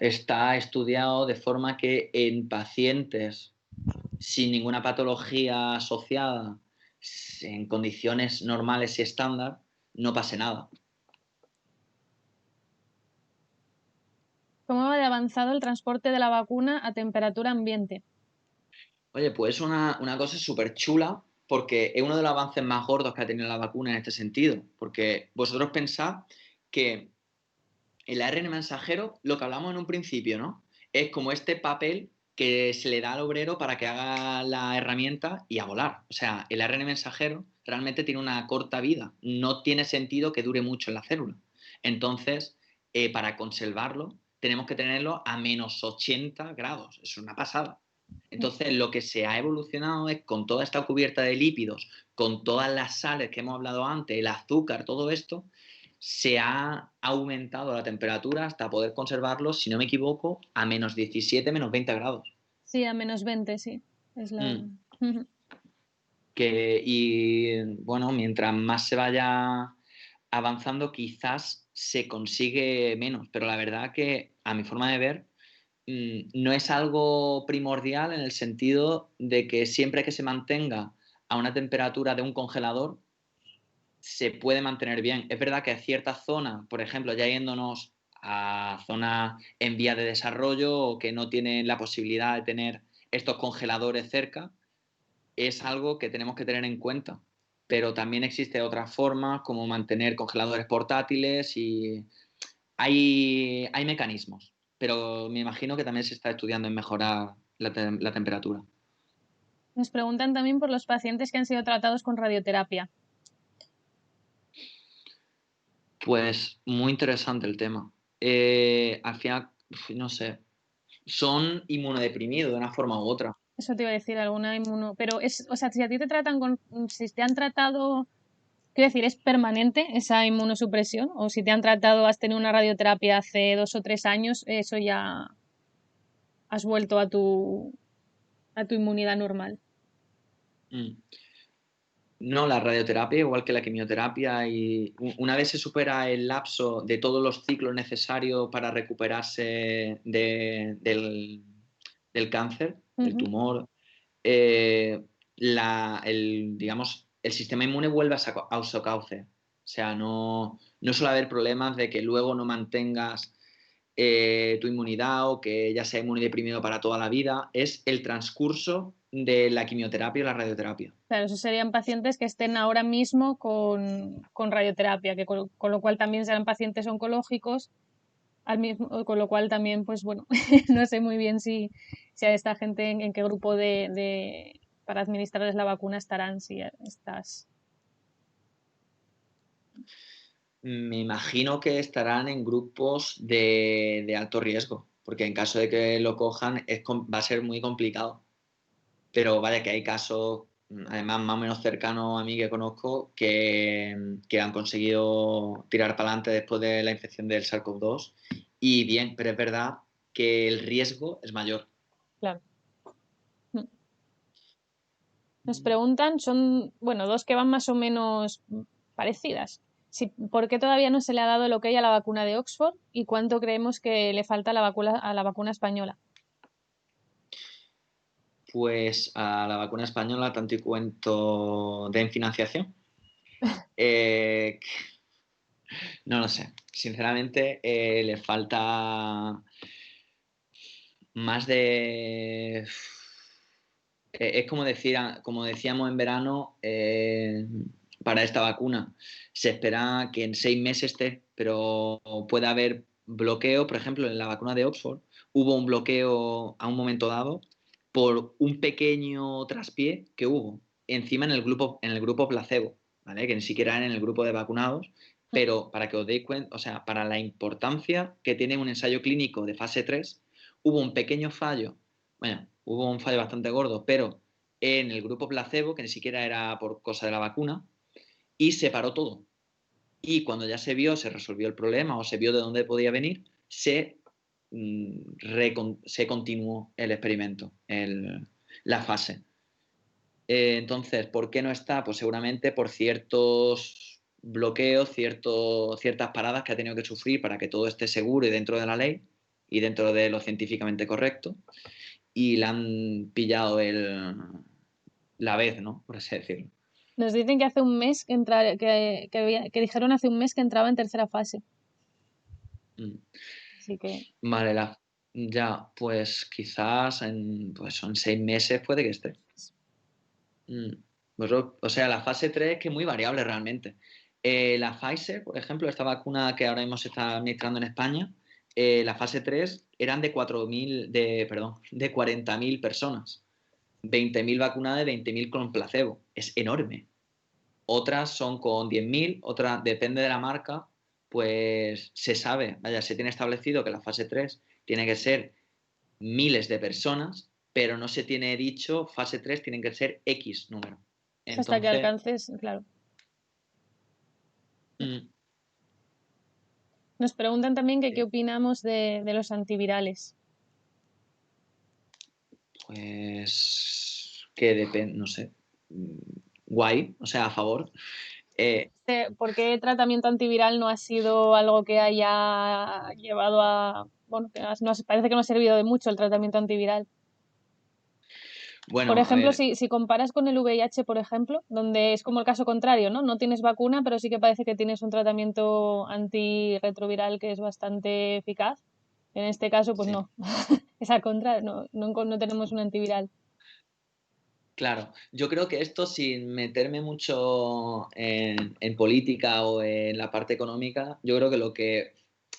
está estudiado de forma que en pacientes sin ninguna patología asociada en condiciones normales y estándar no pase nada. ¿Cómo va de avanzado el transporte de la vacuna a temperatura ambiente? Oye, pues una cosa súper chula, porque es uno de los avances más gordos que ha tenido la vacuna en este sentido. Porque vosotros pensad que el ARN mensajero, lo que hablamos en un principio, ¿no? Es como este papel que se le da al obrero para que haga la herramienta y a volar. O sea, el ARN mensajero realmente tiene una corta vida. No tiene sentido que dure mucho en la célula. Entonces, para conservarlo, tenemos que tenerlo a menos 80 grados. Es una pasada. Entonces, lo que se ha evolucionado es con toda esta cubierta de lípidos, con todas las sales que hemos hablado antes, el azúcar, todo esto, se ha aumentado la temperatura hasta poder conservarlo, si no me equivoco, a menos 17, menos 20 grados. Sí, a menos 20, sí. Es la... Mm. Y bueno, mientras más se vaya avanzando, quizás se consigue menos, pero la verdad que a mi forma de ver, no es algo primordial en el sentido de que siempre que se mantenga a una temperatura de un congelador, se puede mantener bien. Es verdad que hay ciertas zonas, por ejemplo, ya yéndonos a zonas en vía de desarrollo o que no tienen la posibilidad de tener estos congeladores cerca, es algo que tenemos que tener en cuenta. Pero también existe otras formas como mantener congeladores portátiles y hay mecanismos. Pero me imagino que también se está estudiando en mejorar la temperatura. Nos preguntan también por los pacientes que han sido tratados con radioterapia. Pues muy interesante el tema. Al final, no sé, son inmunodeprimidos de una forma u otra. Eso te iba a decir, alguna inmuno. Pero es, o sea, si a ti te tratan con. Si te han tratado. Quiero decir, ¿es permanente esa inmunosupresión? O si te han tratado, has tenido una radioterapia hace 2 o 3 años, eso ya has vuelto a tu inmunidad normal. Mm. No, la radioterapia, igual que la quimioterapia, y una vez se supera el lapso de todos los ciclos necesarios para recuperarse del cáncer, del Ujú. tumor, digamos, el sistema inmune vuelve a su cauce. O sea, no suele haber problemas de que luego no mantengas tu inmunidad o que ya sea inmunodeprimido para toda la vida. Es el transcurso de la quimioterapia y la radioterapia. Claro, esos serían pacientes que estén ahora mismo con radioterapia, que con lo cual también serán pacientes oncológicos, con lo cual también, pues bueno, no sé muy bien si a esta gente en qué grupo para administrarles la vacuna estarán, si estas. Me imagino que estarán en grupos de alto riesgo, porque en caso de que lo cojan va a ser muy complicado. Pero vaya que hay casos, además más o menos cercanos a mí que conozco, que han conseguido tirar para adelante después de la infección del SARS-CoV-2. Y bien, pero es verdad que el riesgo es mayor. Claro. Nos preguntan, son, bueno, dos que van más o menos parecidas. ¿Por qué todavía no se le ha dado el ok a la vacuna de Oxford y cuánto creemos que le falta a la vacuna española? Pues a la vacuna española, tanto y cuento den financiación. Eh, no lo sé. Sinceramente, le falta más de... Es como como decíamos en verano, para esta vacuna, se espera que en 6 meses esté, pero puede haber bloqueo. Por ejemplo, en la vacuna de Oxford hubo un bloqueo a un momento dado por un pequeño traspié que hubo encima en el grupo placebo, ¿vale? Que ni siquiera era en el grupo de vacunados, pero para que os deis cuenta, o sea, para la importancia que tiene un ensayo clínico de fase 3, hubo un pequeño fallo, bueno, hubo un fallo bastante gordo, pero en el grupo placebo, que ni siquiera era por cosa de la vacuna, y se paró todo. Y cuando ya se resolvió el problema o se vio de dónde podía venir, se continuó el experimento, la fase. Entonces, ¿por qué no está? Pues seguramente por ciertos bloqueos, ciertas paradas que ha tenido que sufrir para que todo esté seguro y dentro de la ley y dentro de lo científicamente correcto. Y le han pillado la vez, ¿no? Por así decirlo. Nos dicen que hace un mes que dijeron hace un mes que entraba en tercera fase. Mm. Así que Vale, ya, pues quizás pues son 6 meses puede que esté. Mm. O sea, la fase 3 es que es muy variable realmente. La Pfizer, por ejemplo, esta vacuna que ahora mismo se está administrando en España, la fase 3 eran de 40.000 personas. 20.000 vacunadas y 20.000 con placebo. Es enorme. Otras son con 10.000, otras, depende de la marca, pues se sabe, vaya, se tiene establecido que la fase 3 tiene que ser miles de personas, pero no se tiene dicho fase 3 tienen que ser X número. es hasta que Entonces, alcances, claro. mm, Nos preguntan también que qué opinamos de los antivirales. pues que depende, no sé, guay, o sea, a favor. ¿Por qué tratamiento antiviral no ha sido algo que haya llevado a... Bueno, parece que no ha servido de mucho el tratamiento antiviral. Por Bueno, a ejemplo, ver, si comparas con el VIH, por ejemplo, donde es como el caso contrario, ¿no? No tienes vacuna, pero sí que parece que tienes un tratamiento antirretroviral que es bastante eficaz. En este caso, pues sí. no. Es al contrario, no tenemos un antiviral. Claro, yo creo que esto sin meterme mucho en política o en la parte económica, yo creo que lo que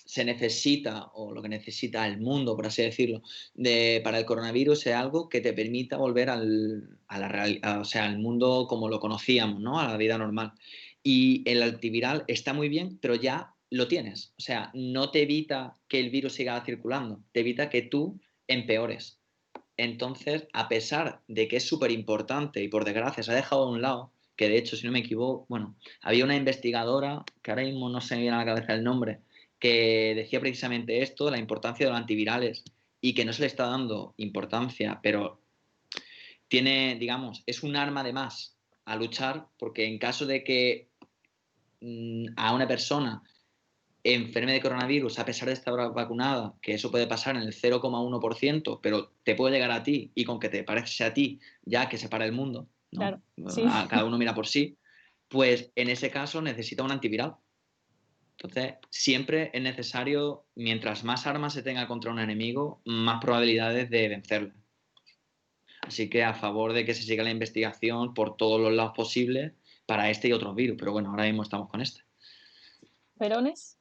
se necesita o lo que necesita el mundo, por así decirlo, para el coronavirus es algo que te permita volver a la o sea, al mundo como lo conocíamos, ¿no? A la vida normal. Y el antiviral está muy bien, pero ya lo tienes. O sea, no te evita que el virus siga circulando, te evita que tú empeores. Entonces, a pesar de que es súper importante y por desgracia se ha dejado a un lado, que de hecho, si no me equivoco, bueno, había una investigadora, que ahora mismo no se me viene a la cabeza el nombre, que decía precisamente esto, la importancia de los antivirales y que no se le está dando importancia, pero tiene, digamos, es un arma de más a luchar porque en caso de que a una persona enferme de coronavirus a pesar de estar vacunada, que eso puede pasar en el 0,1%, pero te puede llegar a ti y con que te parece a ti ya que se para el mundo, ¿no? Claro, sí. Cada uno mira por sí, pues en ese caso necesita un antiviral. Entonces, siempre es necesario, mientras más armas se tenga contra un enemigo, más probabilidades de vencerlo. Así que a favor de que se siga la investigación por todos los lados posibles para este y otros virus. Pero bueno, ahora mismo estamos con este. ¿Ferones?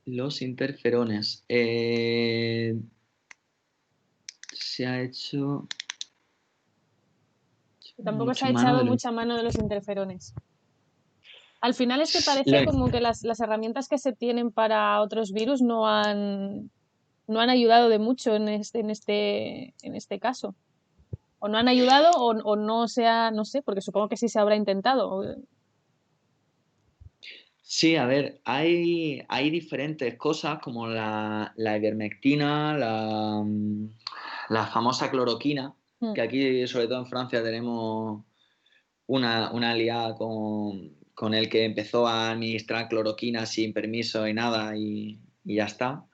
Los interferones. Se ha hecho Tampoco se ha mucho mano echado de lo... mucha mano de los interferones. Al final es que parece lo- como que las herramientas que se tienen para otros virus no han ayudado de mucho en este caso. O no han ayudado o no sea, no sé, porque supongo que sí se habrá intentado. Sí, a ver, hay diferentes cosas como la ivermectina, la famosa cloroquina, Mm, que aquí, sobre todo en Francia, tenemos una aliada con el que empezó a administrar cloroquina sin permiso y nada y ya está.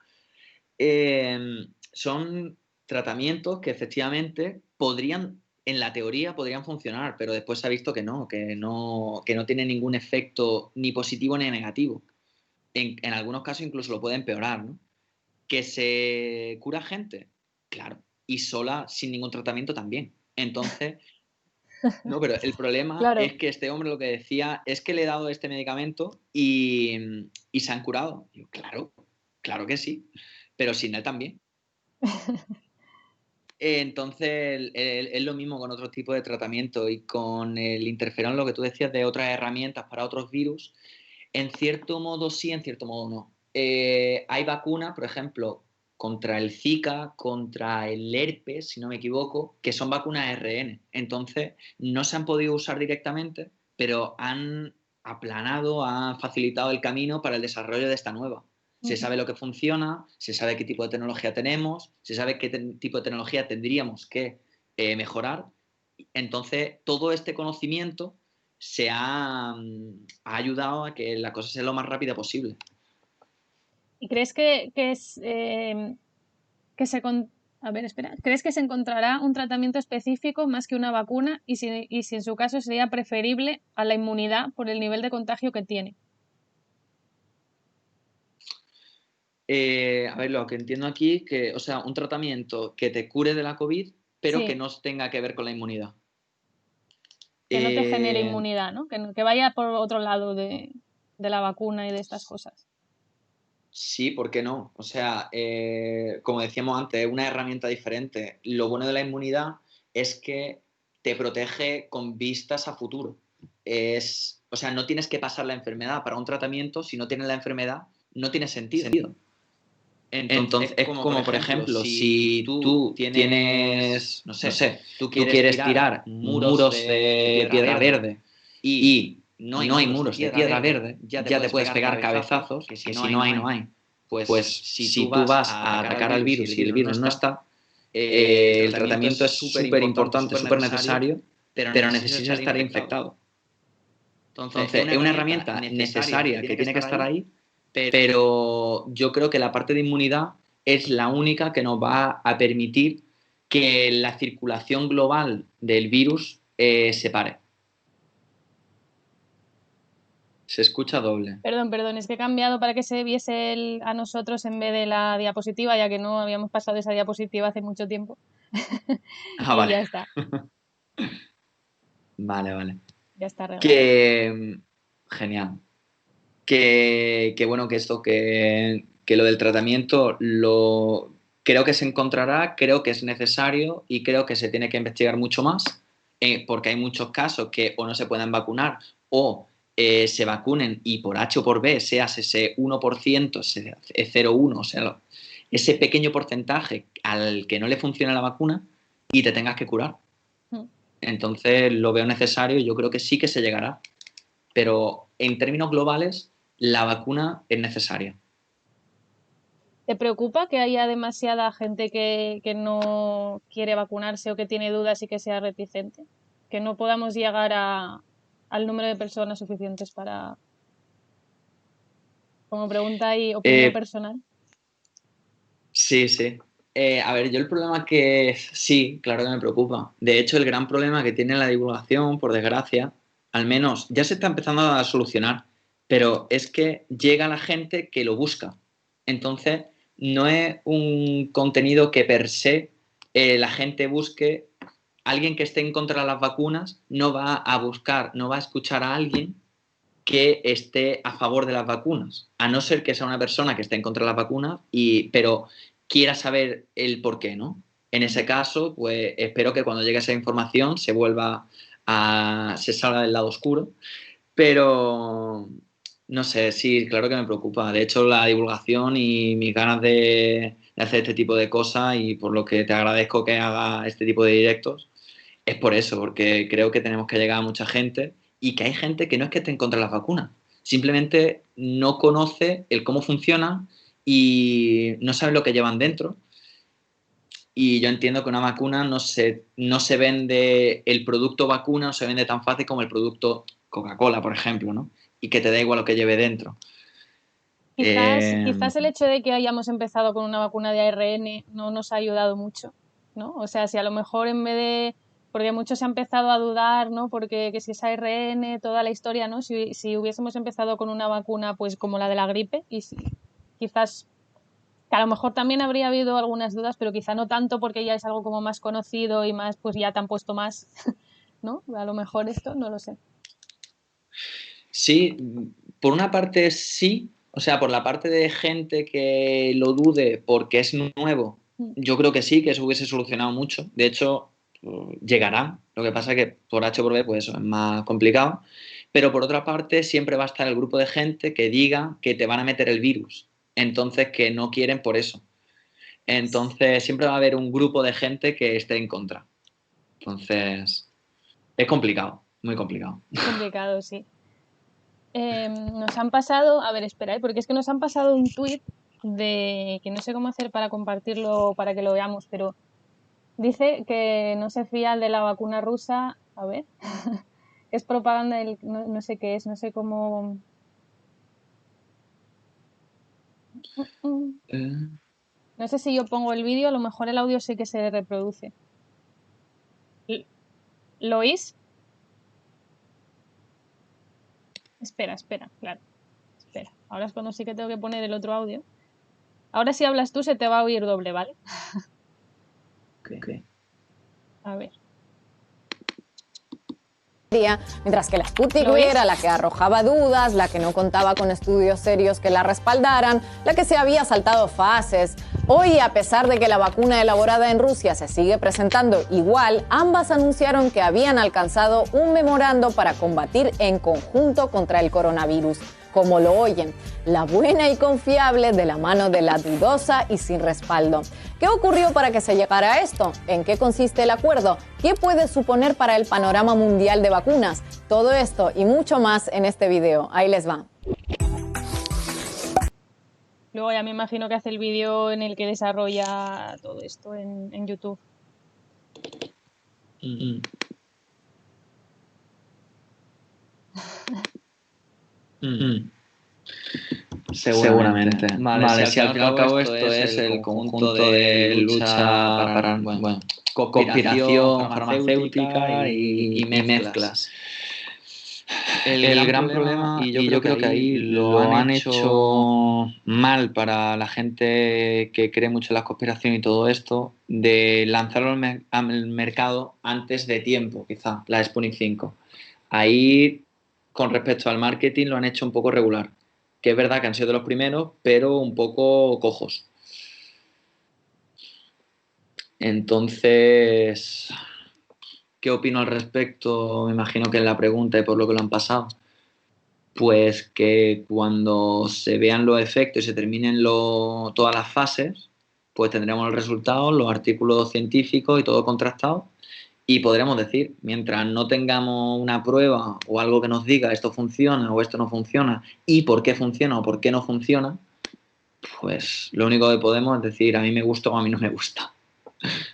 Son tratamientos que efectivamente podrían, en la teoría, podrían funcionar, pero después se ha visto que no tiene ningún efecto ni positivo ni negativo. En algunos casos incluso lo puede empeorar, ¿no? Que se cura gente, claro, y sola sin ningún tratamiento también. Entonces, no, pero el problema es claro. que este hombre lo que decía es que le he dado este medicamento y se han curado. Y yo, claro, claro que sí, pero sin él también. Entonces, es lo mismo con otro tipo de tratamiento y con el interferón, lo que tú decías de otras herramientas para otros virus, en cierto modo sí, en cierto modo no. Hay vacunas, por ejemplo, contra el Zika, contra el herpes, si no me equivoco, que son vacunas ARN. Entonces, no se han podido usar directamente, pero han aplanado, han facilitado el camino para el desarrollo de esta nueva. Se sabe lo que funciona, se sabe qué tipo de tecnología tenemos, se sabe qué tipo de tecnología tendríamos que mejorar. Entonces, todo este conocimiento ha ayudado a que la cosa sea lo más rápida posible. ¿Y crees que es que A ver, espera. ¿Crees que se encontrará un tratamiento específico más que una vacuna y si en su caso sería preferible a la inmunidad por el nivel de contagio que tiene? A ver, lo que entiendo aquí, que, o sea, un tratamiento que te cure de la COVID, pero que Sí, no tenga que ver con la inmunidad. que no te genere Eh, inmunidad, ¿no? Que vaya por otro lado de la vacuna y de estas cosas. sí, ¿por qué no? O sea, como decíamos antes, es una herramienta diferente. Lo bueno de la inmunidad es que te protege con vistas a futuro. O sea, no tienes que pasar la enfermedad para un tratamiento. Si no tienes la enfermedad, no tiene sentido. Entonces, Mm. es como, por ejemplo, si tú tienes, no No sé, sé, tú tú quieres quieres tirar tirar muros muros de de piedra piedra verde verde y y no hay no hay muros de muros de piedra piedra verde, verde, ya ya te te puedes puedes pegar pegar cabezazos, cabezazos, que que si si no hay, no hay, no no hay. hay. Pues Pues si si tú tú vas vas a a atacar al atacar al virus y virus el y el virus no virus no está, está, el el tratamiento es tratamiento es súper súper importante, importante, súper súper necesario, necesario, pero pero necesitas necesitas estar estar infectado. infectado. Entonces, es Entonces, una es una herramienta herramienta necesaria que necesaria que tiene que tiene que estar estar ahí, ahí, pero yo creo que la parte de inmunidad es la única que nos va a permitir que la circulación global del virus se pare. Se escucha doble. Perdón, es que he cambiado para que se viese a nosotros en vez de la diapositiva, ya que no habíamos pasado esa diapositiva hace mucho tiempo. Ah, Y vale. ya está, Vale. ya está arreglado. Que genial. Que bueno, que esto, que lo del tratamiento lo creo que se encontrará, creo que es necesario y creo que se tiene que investigar mucho más, porque hay muchos casos que o no se pueden vacunar o se vacunen y por H o por B seas ese 1%, ese 0,1, o sea, ese pequeño porcentaje al que no le funciona la vacuna y te tengas que curar. Mm. Entonces lo veo necesario y yo creo que sí que se llegará, pero en términos globales la vacuna es necesaria. ¿Te preocupa que haya demasiada gente que no quiere vacunarse o que tiene dudas y que sea reticente? Que no podamos llegar al número de personas suficientes para, como pregunta y opinión Eh, personal. sí. A ver, yo el problema que sí, claro que me preocupa. De hecho, el gran problema que tiene la divulgación, por desgracia, al menos ya se está empezando a solucionar, pero es que llega la gente que lo busca. Entonces, no es un contenido que per se la gente busque. Alguien que esté en contra de las vacunas no va a buscar, no va a escuchar a alguien que esté a favor de las vacunas, a no ser que sea una persona que esté en contra de las vacunas, pero quiera saber el por qué, ¿no? En ese caso, pues espero que cuando llegue esa información se salga del lado oscuro, pero no sé, sí, claro que me preocupa. De hecho, la divulgación y mis ganas de hacer este tipo de cosas y por lo que te agradezco que haga este tipo de directos, es por eso, porque creo que tenemos que llegar a mucha gente y que hay gente que no es que esté en contra de las vacunas, simplemente no conoce el cómo funciona y no sabe lo que llevan dentro. Y yo entiendo que una vacuna no se vende, el producto vacuna no se vende tan fácil como el producto Coca-Cola, por ejemplo, ¿no? Y que te da igual lo que lleve dentro. Eh, Quizás el hecho de que hayamos empezado con una vacuna de ARN no nos ha ayudado mucho, ¿no? O sea, si a lo mejor en vez de, porque muchos se han empezado a dudar, ¿no? Porque que si es ARN, toda la historia, ¿no? Si hubiésemos empezado con una vacuna pues como la de la gripe y quizás, que a lo mejor también habría habido algunas dudas, pero quizá no tanto porque ya es algo como más conocido y más, pues ya te han puesto más, ¿no? A lo mejor esto, no lo sé. Sí, por una parte sí, o sea, por la parte de gente que lo dude porque es nuevo, Mm. yo creo que sí, que eso hubiese solucionado mucho. De hecho, llegará. Lo que pasa es que por H o por B, pues eso es más complicado. Pero por otra parte, siempre va a estar el grupo de gente que diga que te van a meter el virus. Entonces, que no quieren por eso. Entonces, siempre va a haber un grupo de gente que esté en contra. Entonces, es complicado, muy complicado. Es complicado, sí. Nos han pasado, a ver, espera, porque es que nos han pasado un tuit de que no sé cómo hacer para compartirlo para que lo veamos, pero dice que no se fía de la vacuna rusa, a ver, es propaganda del, no, no sé qué es, no sé cómo, Eh, No sé si yo pongo el vídeo, a lo mejor el audio sí que se reproduce. ¿Lo oís? Espera, claro. Espera, ahora es cuando sí que tengo que poner el otro audio. Ahora si hablas tú se te va a oír doble, ¿vale? Okay. A ver. Mientras que la Sputnik V era la que arrojaba dudas, la que no contaba con estudios serios que la respaldaran, la que se había saltado fases. Hoy, a pesar de que la vacuna elaborada en Rusia se sigue presentando igual, ambas anunciaron que habían alcanzado un memorando para combatir en conjunto contra el coronavirus. Como lo oyen, la buena y confiable de la mano de la dudosa y sin respaldo. ¿Qué ocurrió para que se llegara a esto? ¿En qué consiste el acuerdo? ¿Qué puede suponer para el panorama mundial de vacunas? Todo esto y mucho más en este video. Ahí les va. Luego ya me imagino que hace el vídeo en el que desarrolla todo esto en YouTube. Seguramente. Vale, si al fin y al cabo esto es el conjunto de lucha para conspiración farmacéutica y mezclas. El gran problema, y yo creo que ahí lo han hecho mal para la gente que cree mucho en la conspiración y todo esto, de lanzarlo al mercado antes de tiempo, quizá, la Sputnik 5. Ahí, con respecto al marketing, lo han hecho un poco regular. Que es verdad que han sido de los primeros, pero un poco cojos. Entonces, ¿qué opino al respecto? Me imagino que en la pregunta y por lo que lo han pasado. Pues que cuando se vean los efectos y se terminen todas las fases, pues tendremos los resultados, los artículos científicos y todo contrastado. Y podremos decir, mientras no tengamos una prueba o algo que nos diga esto funciona o esto no funciona y por qué funciona o por qué no funciona, pues lo único que podemos es decir a mí me gusta o a mí no me gusta.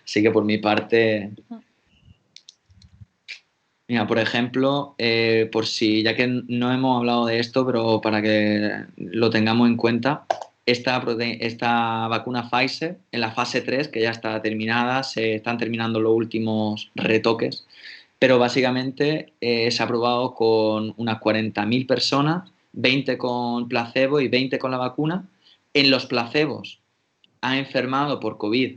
Así que por mi parte, mira, por ejemplo, por si, ya que no hemos hablado de esto, pero para que lo tengamos en cuenta, esta vacuna Pfizer en la fase 3, que ya está terminada, se están terminando los últimos retoques, pero básicamente se ha probado con unas 40.000 personas, 20 con placebo y 20 con la vacuna. En los placebos han enfermado por COVID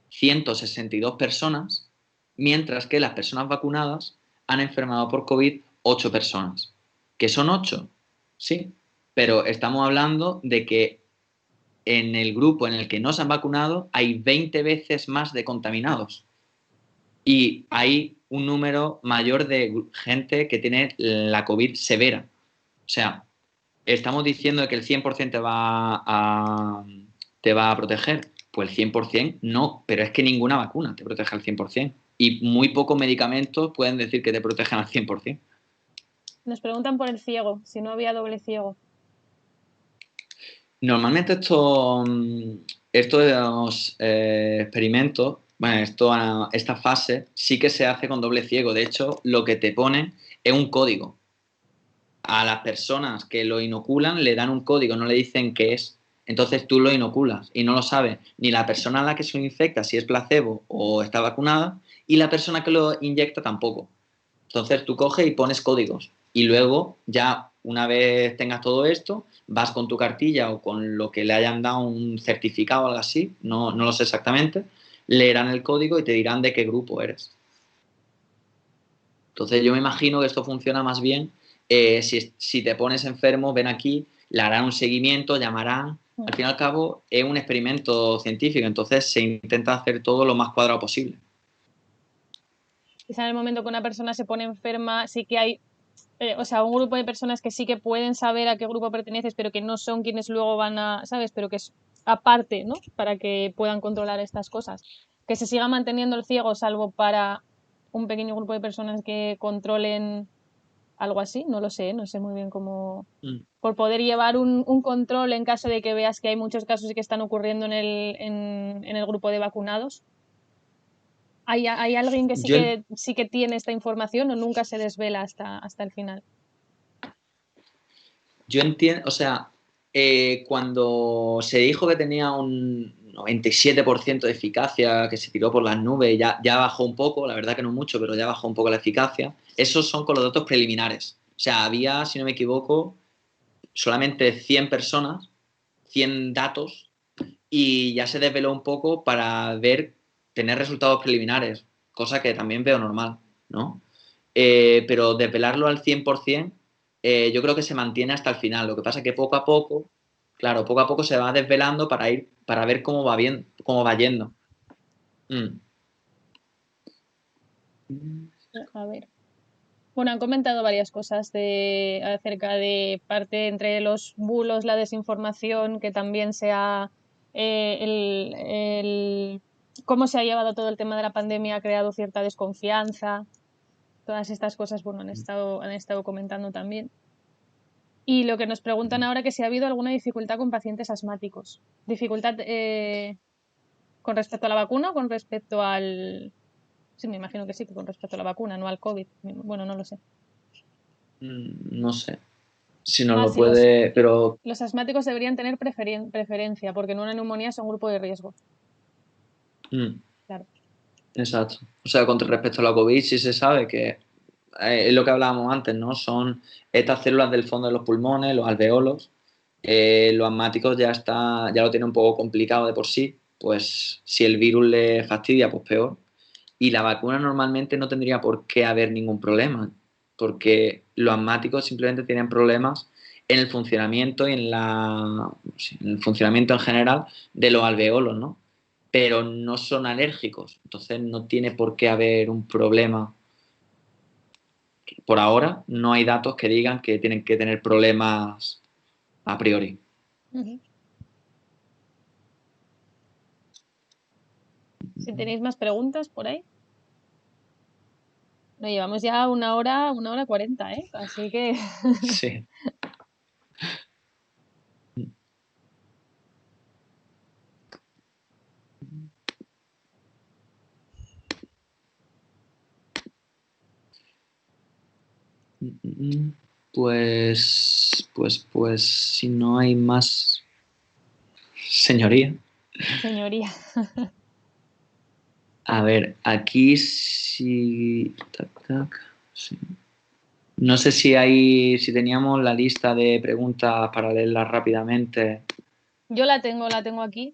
162 personas, mientras que las personas vacunadas han enfermado por COVID 8 personas. ¿Que son 8? Sí, pero estamos hablando de que en el grupo en el que no se han vacunado hay 20 veces más de contaminados y hay un número mayor de gente que tiene la COVID severa. O sea, estamos diciendo que el 100% te va a proteger. Pues el 100% no, pero es que ninguna vacuna te protege al 100%. Y muy pocos medicamentos pueden decir que te protegen al 100%. Nos preguntan por el ciego, si no había doble ciego. Normalmente estos experimentos, bueno, esta fase sí que se hace con doble ciego. De hecho, lo que te ponen es un código. A las personas que lo inoculan le dan un código, no le dicen qué es. Entonces tú lo inoculas y no lo sabe ni la persona a la que se lo infecta, si es placebo o está vacunada, y la persona que lo inyecta tampoco. Entonces tú coges y pones códigos y luego ya una vez tengas todo esto, vas con tu cartilla o con lo que le hayan dado un certificado o algo así, no lo sé exactamente, leerán el código y te dirán de qué grupo eres. Entonces yo me imagino que esto funciona más bien, si te pones enfermo, ven aquí, le harán un seguimiento, llamarán. Al fin y al cabo es un experimento científico, entonces se intenta hacer todo lo más cuadrado posible. Quizá en el momento que una persona se pone enferma, sí que hay, un grupo de personas que sí que pueden saber a qué grupo perteneces, pero que no son quienes luego van a, ¿sabes? Pero que es aparte, ¿no? Para que puedan controlar estas cosas. Que se siga manteniendo el ciego, salvo para un pequeño grupo de personas que controlen algo así, no lo sé, no sé muy bien cómo... Por poder llevar un control en caso de que veas que hay muchos casos que están ocurriendo en el grupo de vacunados. ¿Hay alguien que sí que tiene esta información o nunca se desvela hasta el final? Yo entiendo, o sea, cuando se dijo que tenía un 97% de eficacia, que se tiró por las nubes, ya bajó un poco, la verdad que no mucho, pero ya bajó un poco la eficacia. Esos son con los datos preliminares. O sea, había, si no me equivoco, solamente 100 personas, 100 datos, y ya se desveló un poco para tener resultados preliminares, cosa que también veo normal, ¿no? Pero desvelarlo al 100%, yo creo que se mantiene hasta el final. Lo que pasa es que poco a poco, claro, poco a poco se va desvelando para ver cómo va yendo. A ver. Bueno, han comentado varias cosas acerca de parte entre los bulos, la desinformación, que también sea cómo se ha llevado todo el tema de la pandemia, ha creado cierta desconfianza. Todas estas cosas, bueno, han estado comentando también. Y lo que nos preguntan ahora, que si ha habido alguna dificultad con pacientes asmáticos. ¿Dificultad con respecto a la vacuna o con respecto al...? Sí, me imagino que sí, que con respecto a la vacuna, no al COVID. Bueno, no lo sé. No sé. Si no lo sí, puede, pero... Los asmáticos deberían tener preferencia, porque en una neumonía son grupo de riesgo. Claro. Exacto. O sea, con respecto a la COVID sí se sabe que es lo que hablábamos antes, ¿no? Son estas células del fondo de los pulmones, los alveolos. Los asmáticos ya lo tienen un poco complicado de por sí, pues si el virus le fastidia, pues peor. Y la vacuna normalmente no tendría por qué haber ningún problema, porque los asmáticos simplemente tienen problemas en el funcionamiento y en el funcionamiento en general de los alveolos, ¿no? Pero no son alérgicos, entonces no tiene por qué haber un problema. Por ahora no hay datos que digan que tienen que tener problemas a priori. Si tenéis más preguntas por ahí. Nos llevamos ya 1 hora 40, ¿eh? Así que... Sí. Pues, si no hay más, señoría. Señoría. A ver, aquí sí. Sí. No sé si teníamos la lista de preguntas para leerlas rápidamente. Yo la tengo aquí.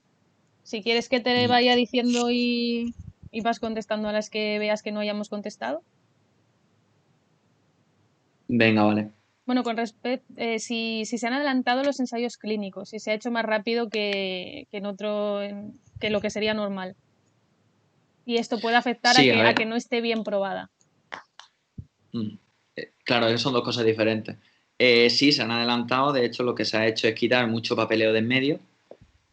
Si quieres que te vaya diciendo y vas contestando a las que veas que no hayamos contestado. Venga, vale. Bueno, con respecto, si se han adelantado los ensayos clínicos, si se ha hecho más rápido que lo que sería normal. Y esto puede afectar Sí, a que no esté bien probada. Claro, son dos cosas diferentes. Sí, se han adelantado. De hecho, lo que se ha hecho es quitar mucho papeleo de en medio.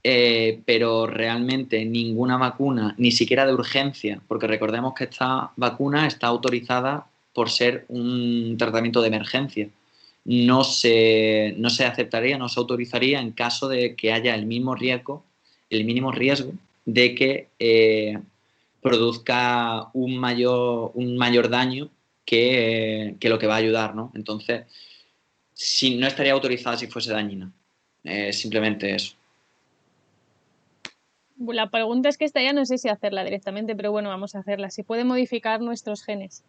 Pero realmente ninguna vacuna, ni siquiera de urgencia, porque recordemos que esta vacuna está autorizada por ser un tratamiento de emergencia. No se aceptaría, no se autorizaría en caso de que haya el mínimo riesgo de que produzca un mayor daño que lo que va a ayudar, ¿no? Entonces, no estaría autorizada si fuese dañina. Simplemente eso. La pregunta es que esta ya no sé si hacerla directamente, pero bueno, vamos a hacerla. ¿Se puede modificar nuestros genes?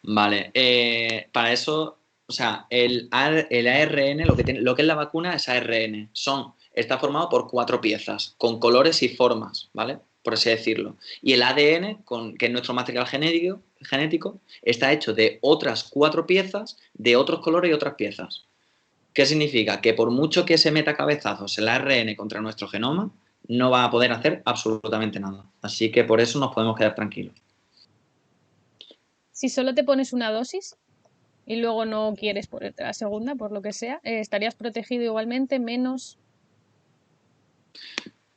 Vale, para eso, o sea, el ARN, lo que es la vacuna es ARN. Está formado por 4 piezas, con colores y formas, ¿vale? Por así decirlo. Y el ADN, que es nuestro material genético, está hecho de otras 4 piezas, de otros colores y otras piezas. ¿Qué significa? Que por mucho que se meta cabezazos el ARN contra nuestro genoma, no va a poder hacer absolutamente nada. Así que por eso nos podemos quedar tranquilos. Si solo te pones una dosis y luego no quieres ponerte la segunda, por lo que sea, ¿estarías protegido igualmente, menos?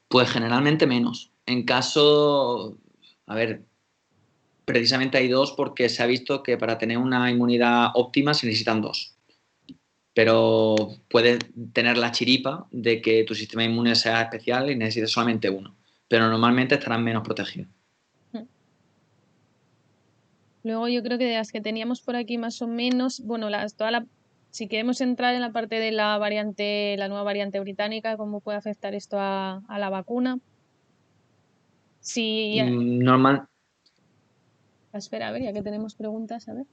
Pues generalmente menos. En caso, a ver, precisamente hay 2 porque se ha visto que para tener una inmunidad óptima se necesitan 2. Pero puedes tener la chiripa de que tu sistema inmune sea especial y necesites solamente 1. Pero normalmente estarán menos protegidos. Luego yo creo que de las que teníamos por aquí más o menos, bueno, si queremos entrar en la parte de la nueva variante británica, cómo puede afectar esto a la vacuna. Si, Normal. espera, a ver, ya que tenemos preguntas, a ver.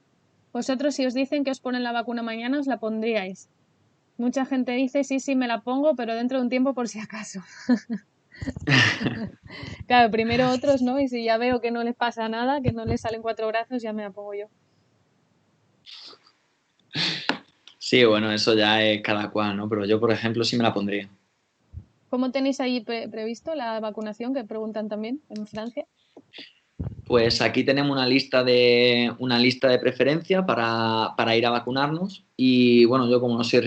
Vosotros, si os dicen que os ponen la vacuna mañana, ¿os la pondríais? Mucha gente dice, sí, me la pongo, pero dentro de un tiempo por si acaso. Claro, primero otros, ¿no? Y si ya veo que no les pasa nada, que no les salen 4 brazos, ya me la pongo yo. Sí, bueno, eso ya es cada cual, ¿no? Pero yo, por ejemplo, sí me la pondría. ¿Cómo tenéis ahí previsto la vacunación, que preguntan también en Francia? Pues aquí tenemos una lista de preferencia para ir a vacunarnos y bueno, yo como no soy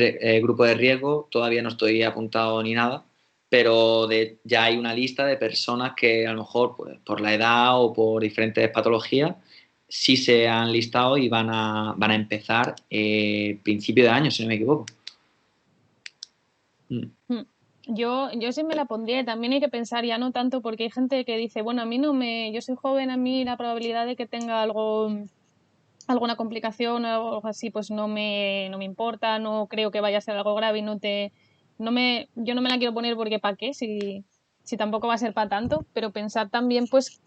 grupo de riesgo, todavía no estoy apuntado ni nada, pero ya hay una lista de personas que a lo mejor pues, por la edad o por diferentes patologías sí se han listado y van a empezar principio de año, si no me equivoco. Yo sí me la pondría y también hay que pensar ya no tanto porque hay gente que dice, bueno, yo soy joven, a mí la probabilidad de que tenga alguna complicación o algo así, pues no me importa, no creo que vaya a ser algo grave y yo no me la quiero poner porque ¿para qué? Si tampoco va a ser para tanto, pero pensar también pues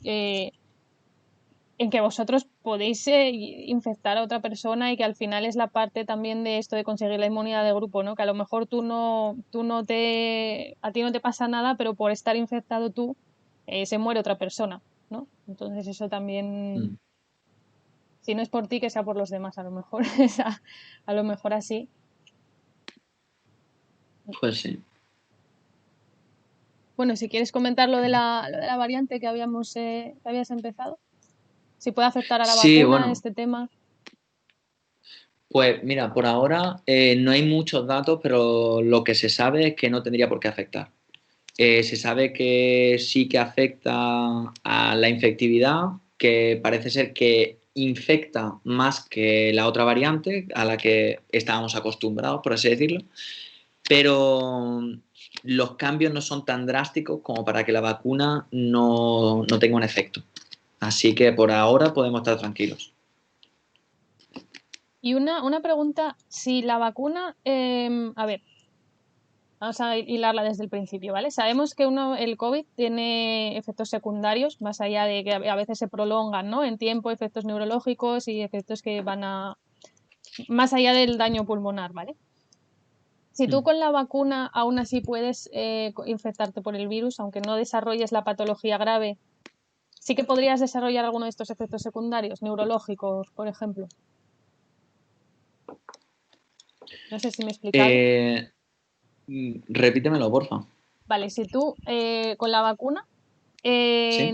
en que vosotros podéis infectar a otra persona y que al final es la parte también de esto de conseguir la inmunidad de grupo, ¿no? Que a lo mejor a ti no te pasa nada, pero por estar infectado tú se muere otra persona, ¿no? Entonces eso también, si no es por ti, que sea por los demás, a lo mejor, a lo mejor así. Pues sí. Bueno, si quieres comentar lo de la variante que habías empezado, si puede afectar a la Sí, vacuna bueno. este tema. Pues mira, por ahora no hay muchos datos, pero lo que se sabe es que no tendría por qué afectar. Se sabe que sí que afecta a la infectividad, que parece ser que infecta más que la otra variante a la que estábamos acostumbrados, por así decirlo, pero los cambios no son tan drásticos como para que la vacuna no tenga un efecto. Así que por ahora podemos estar tranquilos. Y una pregunta, si la vacuna, a ver, vamos a hilarla desde el principio, ¿vale? Sabemos que el COVID tiene efectos secundarios, más allá de que a veces se prolongan, ¿no? En tiempo, efectos neurológicos y efectos que más allá del daño pulmonar, ¿vale? Si tú con la vacuna aún así puedes infectarte por el virus, aunque no desarrolles la patología grave, sí que podrías desarrollar alguno de estos efectos secundarios, neurológicos, por ejemplo. No sé si me he explicado. Repítemelo, porfa. Vale, si tú con la vacuna ¿Sí?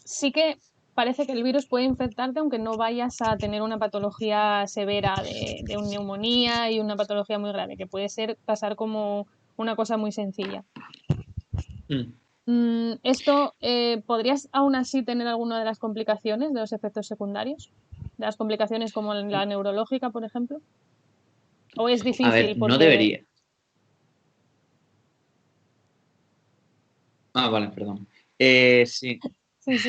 sí que parece que el virus puede infectarte aunque no vayas a tener una patología severa de una neumonía y una patología muy grave, que puede pasar como una cosa muy sencilla. ¿Podrías aún así tener alguna de las complicaciones de los efectos secundarios? ¿De las complicaciones como la neurológica, por ejemplo? ¿O es difícil? A ver, no porque... debería. Ah, vale, perdón. Sí. Sí.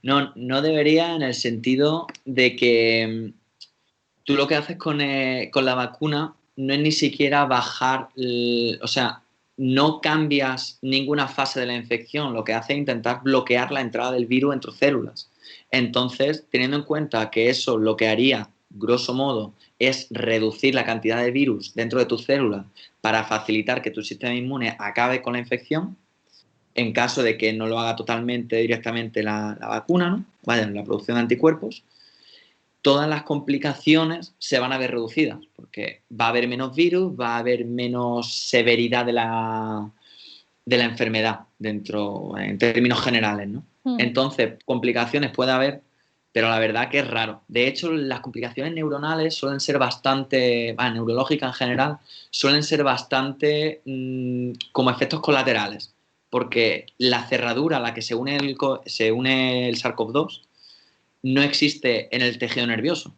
No debería en el sentido de que tú lo que haces con la vacuna no es ni siquiera bajar, o sea, no cambias ninguna fase de la infección, lo que hace es intentar bloquear la entrada del virus en tus células. Entonces, teniendo en cuenta que eso lo que haría, grosso modo, es reducir la cantidad de virus dentro de tus células para facilitar que tu sistema inmune acabe con la infección, en caso de que no lo haga totalmente directamente la vacuna, ¿no? Vaya, la producción de anticuerpos, todas las complicaciones se van a ver reducidas, porque va a haber menos virus, va a haber menos severidad de la enfermedad en términos generales, ¿no? Entonces, complicaciones puede haber, pero la verdad que es raro. De hecho, las complicaciones neuronales suelen ser neurológicas en general, suelen ser bastante como efectos colaterales, porque la cerradura a la que se une el SARS-CoV-2 no existe en el tejido nervioso.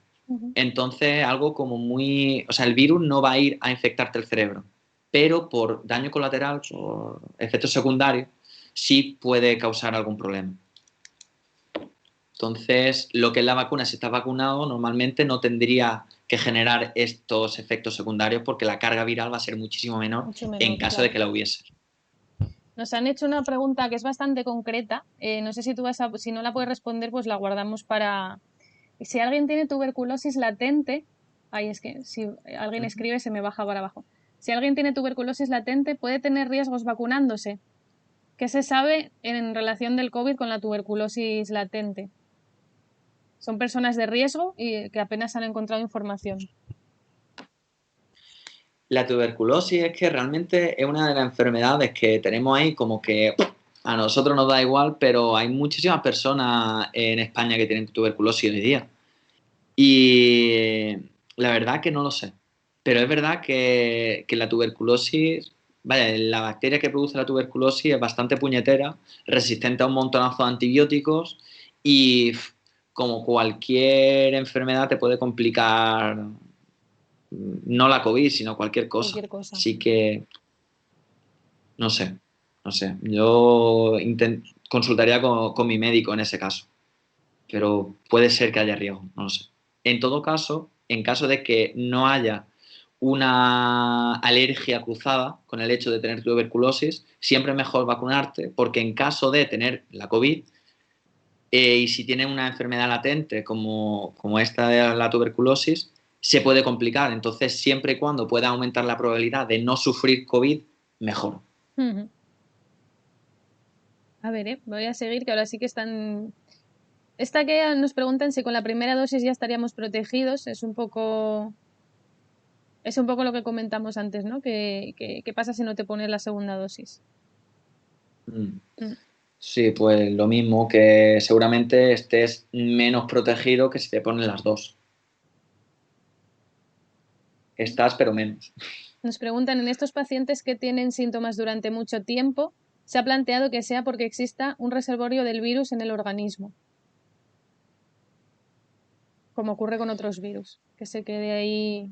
Entonces, algo como o sea, el virus no va a ir a infectarte el cerebro, pero por daño colateral, por efectos secundarios, sí puede causar algún problema. Entonces, lo que es la vacuna, si estás vacunado, normalmente no tendría que generar estos efectos secundarios porque la carga viral va a ser muchísimo menor, en caso de que la hubiese. Nos han hecho una pregunta que es bastante concreta. No sé si si no la puedes responder, pues la guardamos para... Si alguien tiene tuberculosis latente, es que si alguien escribe se me baja para abajo. Si alguien tiene tuberculosis latente, ¿puede tener riesgos vacunándose? ¿Qué se sabe en relación del COVID con la tuberculosis latente? Son personas de riesgo y que apenas han encontrado información. La tuberculosis es que realmente es una de las enfermedades que tenemos ahí como que a nosotros nos da igual, pero hay muchísimas personas en España que tienen tuberculosis hoy día. Y la verdad que no lo sé. Pero es verdad que la tuberculosis, vaya, la bacteria que produce la tuberculosis es bastante puñetera, resistente a un montonazo de antibióticos y como cualquier enfermedad te puede complicar no la COVID, sino cualquier cosa. Así que no sé. Yo consultaría con mi médico en ese caso. Pero puede ser que haya riesgo, no lo sé. En todo caso, en caso de que no haya una alergia cruzada con el hecho de tener tuberculosis, siempre es mejor vacunarte porque en caso de tener la COVID y si tienes una enfermedad latente como esta de la tuberculosis, se puede complicar. Entonces, siempre y cuando pueda aumentar la probabilidad de no sufrir COVID, mejor. A ver, voy a seguir, que ahora sí que están... Esta que nos preguntan si con la primera dosis ya estaríamos protegidos, es un poco lo que comentamos antes, ¿no? ¿Qué pasa si no te pones la segunda dosis? Sí, pues lo mismo, que seguramente estés menos protegido que si te pones las dos. Estás, pero menos. Nos preguntan, en estos pacientes que tienen síntomas durante mucho tiempo, se ha planteado que sea porque exista un reservorio del virus en el organismo, como ocurre con otros virus, que se quede ahí.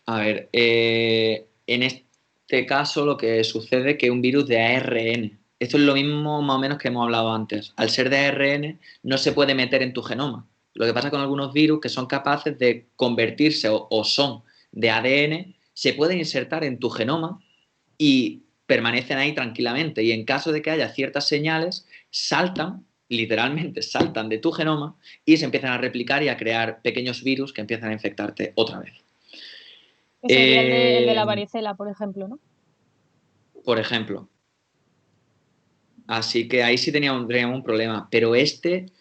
A ver, en este caso lo que sucede es que es un virus de ARN. Esto es lo mismo más o menos que hemos hablado antes. Al ser de ARN no se puede meter en tu genoma. Lo que pasa con algunos virus que son capaces de convertirse o son de ADN, se pueden insertar en tu genoma y permanecen ahí tranquilamente. Y en caso de que haya ciertas señales, saltan, literalmente saltan de tu genoma y se empiezan a replicar y a crear pequeños virus que empiezan a infectarte otra vez. Que sería el de la varicela, por ejemplo, ¿no? Por ejemplo. Así que ahí sí teníamos un problema. Pero este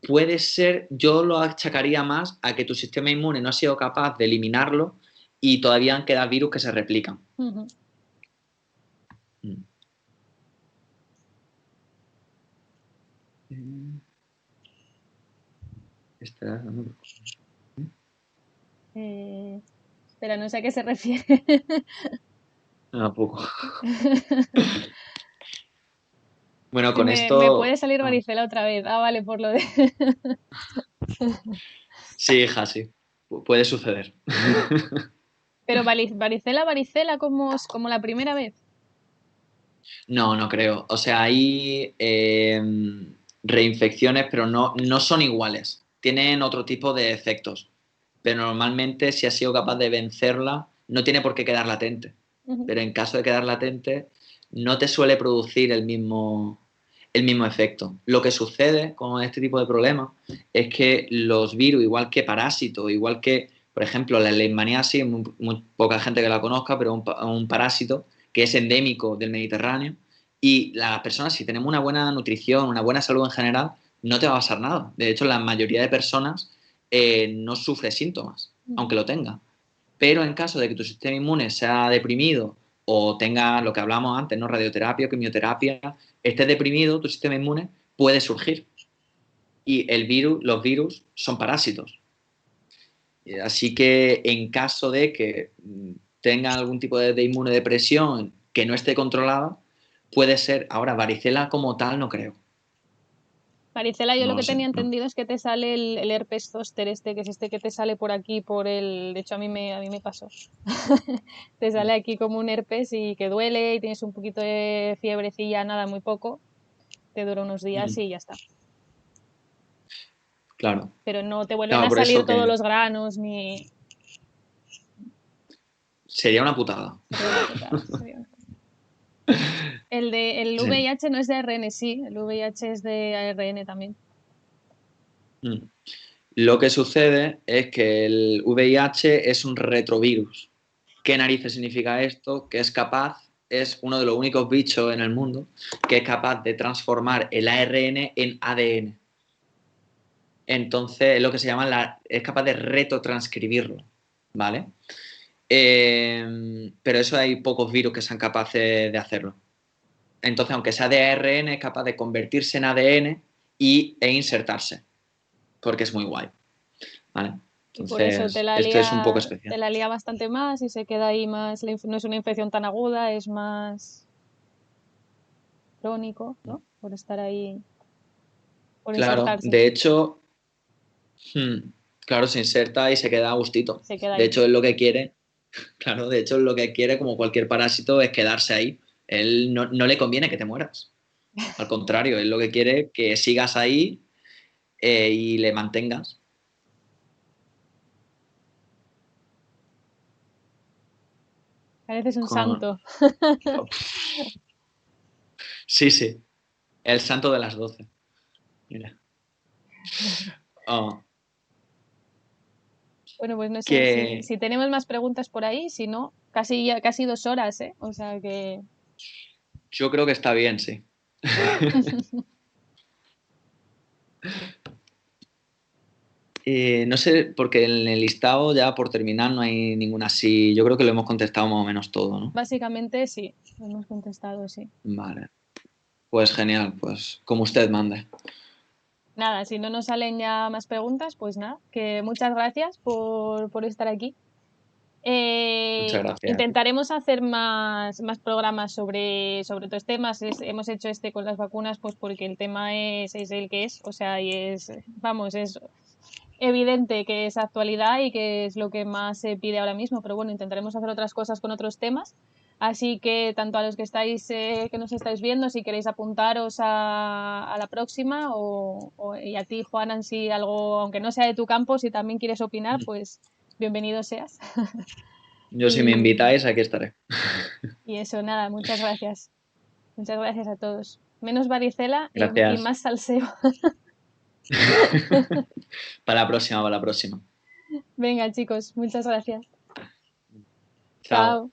puede ser, yo lo achacaría más a que tu sistema inmune no ha sido capaz de eliminarlo y todavía quedan virus que se replican. Espera, no sé a qué se refiere. Tampoco. Bueno, con esto... Me puede salir varicela otra vez. Ah, vale, por lo de... Sí, hija, sí. Puede suceder. Pero varicela como la primera vez. No, no creo. O sea, hay reinfecciones, pero no son iguales. Tienen otro tipo de efectos. Pero normalmente, si has sido capaz de vencerla, no tiene por qué quedar latente. Pero en caso de quedar latente, no te suele producir el mismo efecto. Lo que sucede con este tipo de problemas es que los virus, igual que parásitos, igual que, por ejemplo, la leishmaniasis, muy poca gente que la conozca, pero un parásito que es endémico del Mediterráneo, y las personas, si tenemos una buena nutrición, una buena salud en general, no te va a pasar nada. De hecho, la mayoría de personas no sufre síntomas, aunque lo tenga. Pero en caso de que tu sistema inmune sea deprimido o tenga lo que hablamos antes, ¿no? Radioterapia, quimioterapia, estés deprimido, tu sistema inmune puede surgir. Y los virus son parásitos. Así que en caso de que tenga algún tipo de inmunodepresión que no esté controlada, puede ser. Ahora, varicela como tal no creo. Varicela, yo lo que tenía entendido es que te sale el herpes zóster que es este que te sale por aquí, de hecho a mí me pasó. Te sale aquí como un herpes y que duele y tienes un poquito de fiebrecilla, nada, muy poco. te dura unos días y ya está. Claro. Pero no te vuelven Claro, a por salir eso que todos los granos ni... sería una putada. Sería una putada. El Sí. VIH no es de ARN, sí. El VIH es de ARN también. Lo que sucede es que el VIH es un retrovirus. ¿Qué narices significa esto? Que es uno de los únicos bichos en el mundo que es capaz de transformar el ARN en ADN. Entonces, es lo que se llama, es capaz de retrotranscribirlo, ¿vale? Pero eso hay pocos virus que sean capaces de hacerlo. Entonces, aunque sea de ARN, es capaz de convertirse en ADN e insertarse, porque es muy guay, ¿vale? Y por eso Entonces, esto es un poco especial. te la lía bastante más y se queda ahí más, no es una infección tan aguda, es más crónico, ¿no? Por estar ahí, por Claro, insertarse. de hecho, claro, se inserta y se queda a gustito. Se queda De ahí. hecho, es lo que quiere, claro, de hecho, lo que quiere, como cualquier parásito, es quedarse ahí. Él no le conviene que te mueras. Al contrario, él lo que quiere es que sigas ahí y le mantengas. Pareces un santo. Sí, sí. El santo de las 12. Mira. Oh, Bueno, pues no sé, que si tenemos más preguntas por ahí, si no, casi 2 horas, ¿eh? O sea que... yo creo que está bien, sí. No sé, porque en el listado ya por terminar no hay ninguna así. Yo creo que lo hemos contestado más o menos todo, ¿no? Básicamente sí, lo hemos contestado, sí. Vale. Pues genial, pues como usted mande. Nada, si no nos salen ya más preguntas, pues nada, que muchas gracias por estar aquí. Muchas gracias. Intentaremos hacer más programas sobre otros temas. Hemos hecho este con las vacunas, pues porque el tema es el que es, o sea, y es evidente que es actualidad y que es lo que más se pide ahora mismo, pero bueno, intentaremos hacer otras cosas con otros temas. Así que tanto a los que estáis, que nos estáis viendo, si queréis apuntaros a la próxima y a ti, Juanan, si algo, aunque no sea de tu campo, si también quieres opinar, pues bienvenido seas. Yo si me invitáis, aquí estaré. Y eso, nada, muchas gracias. Muchas gracias a todos. Menos varicela y Gracias. más salseo. Para la próxima, para la próxima. Venga, chicos, muchas gracias. Chao. Chao.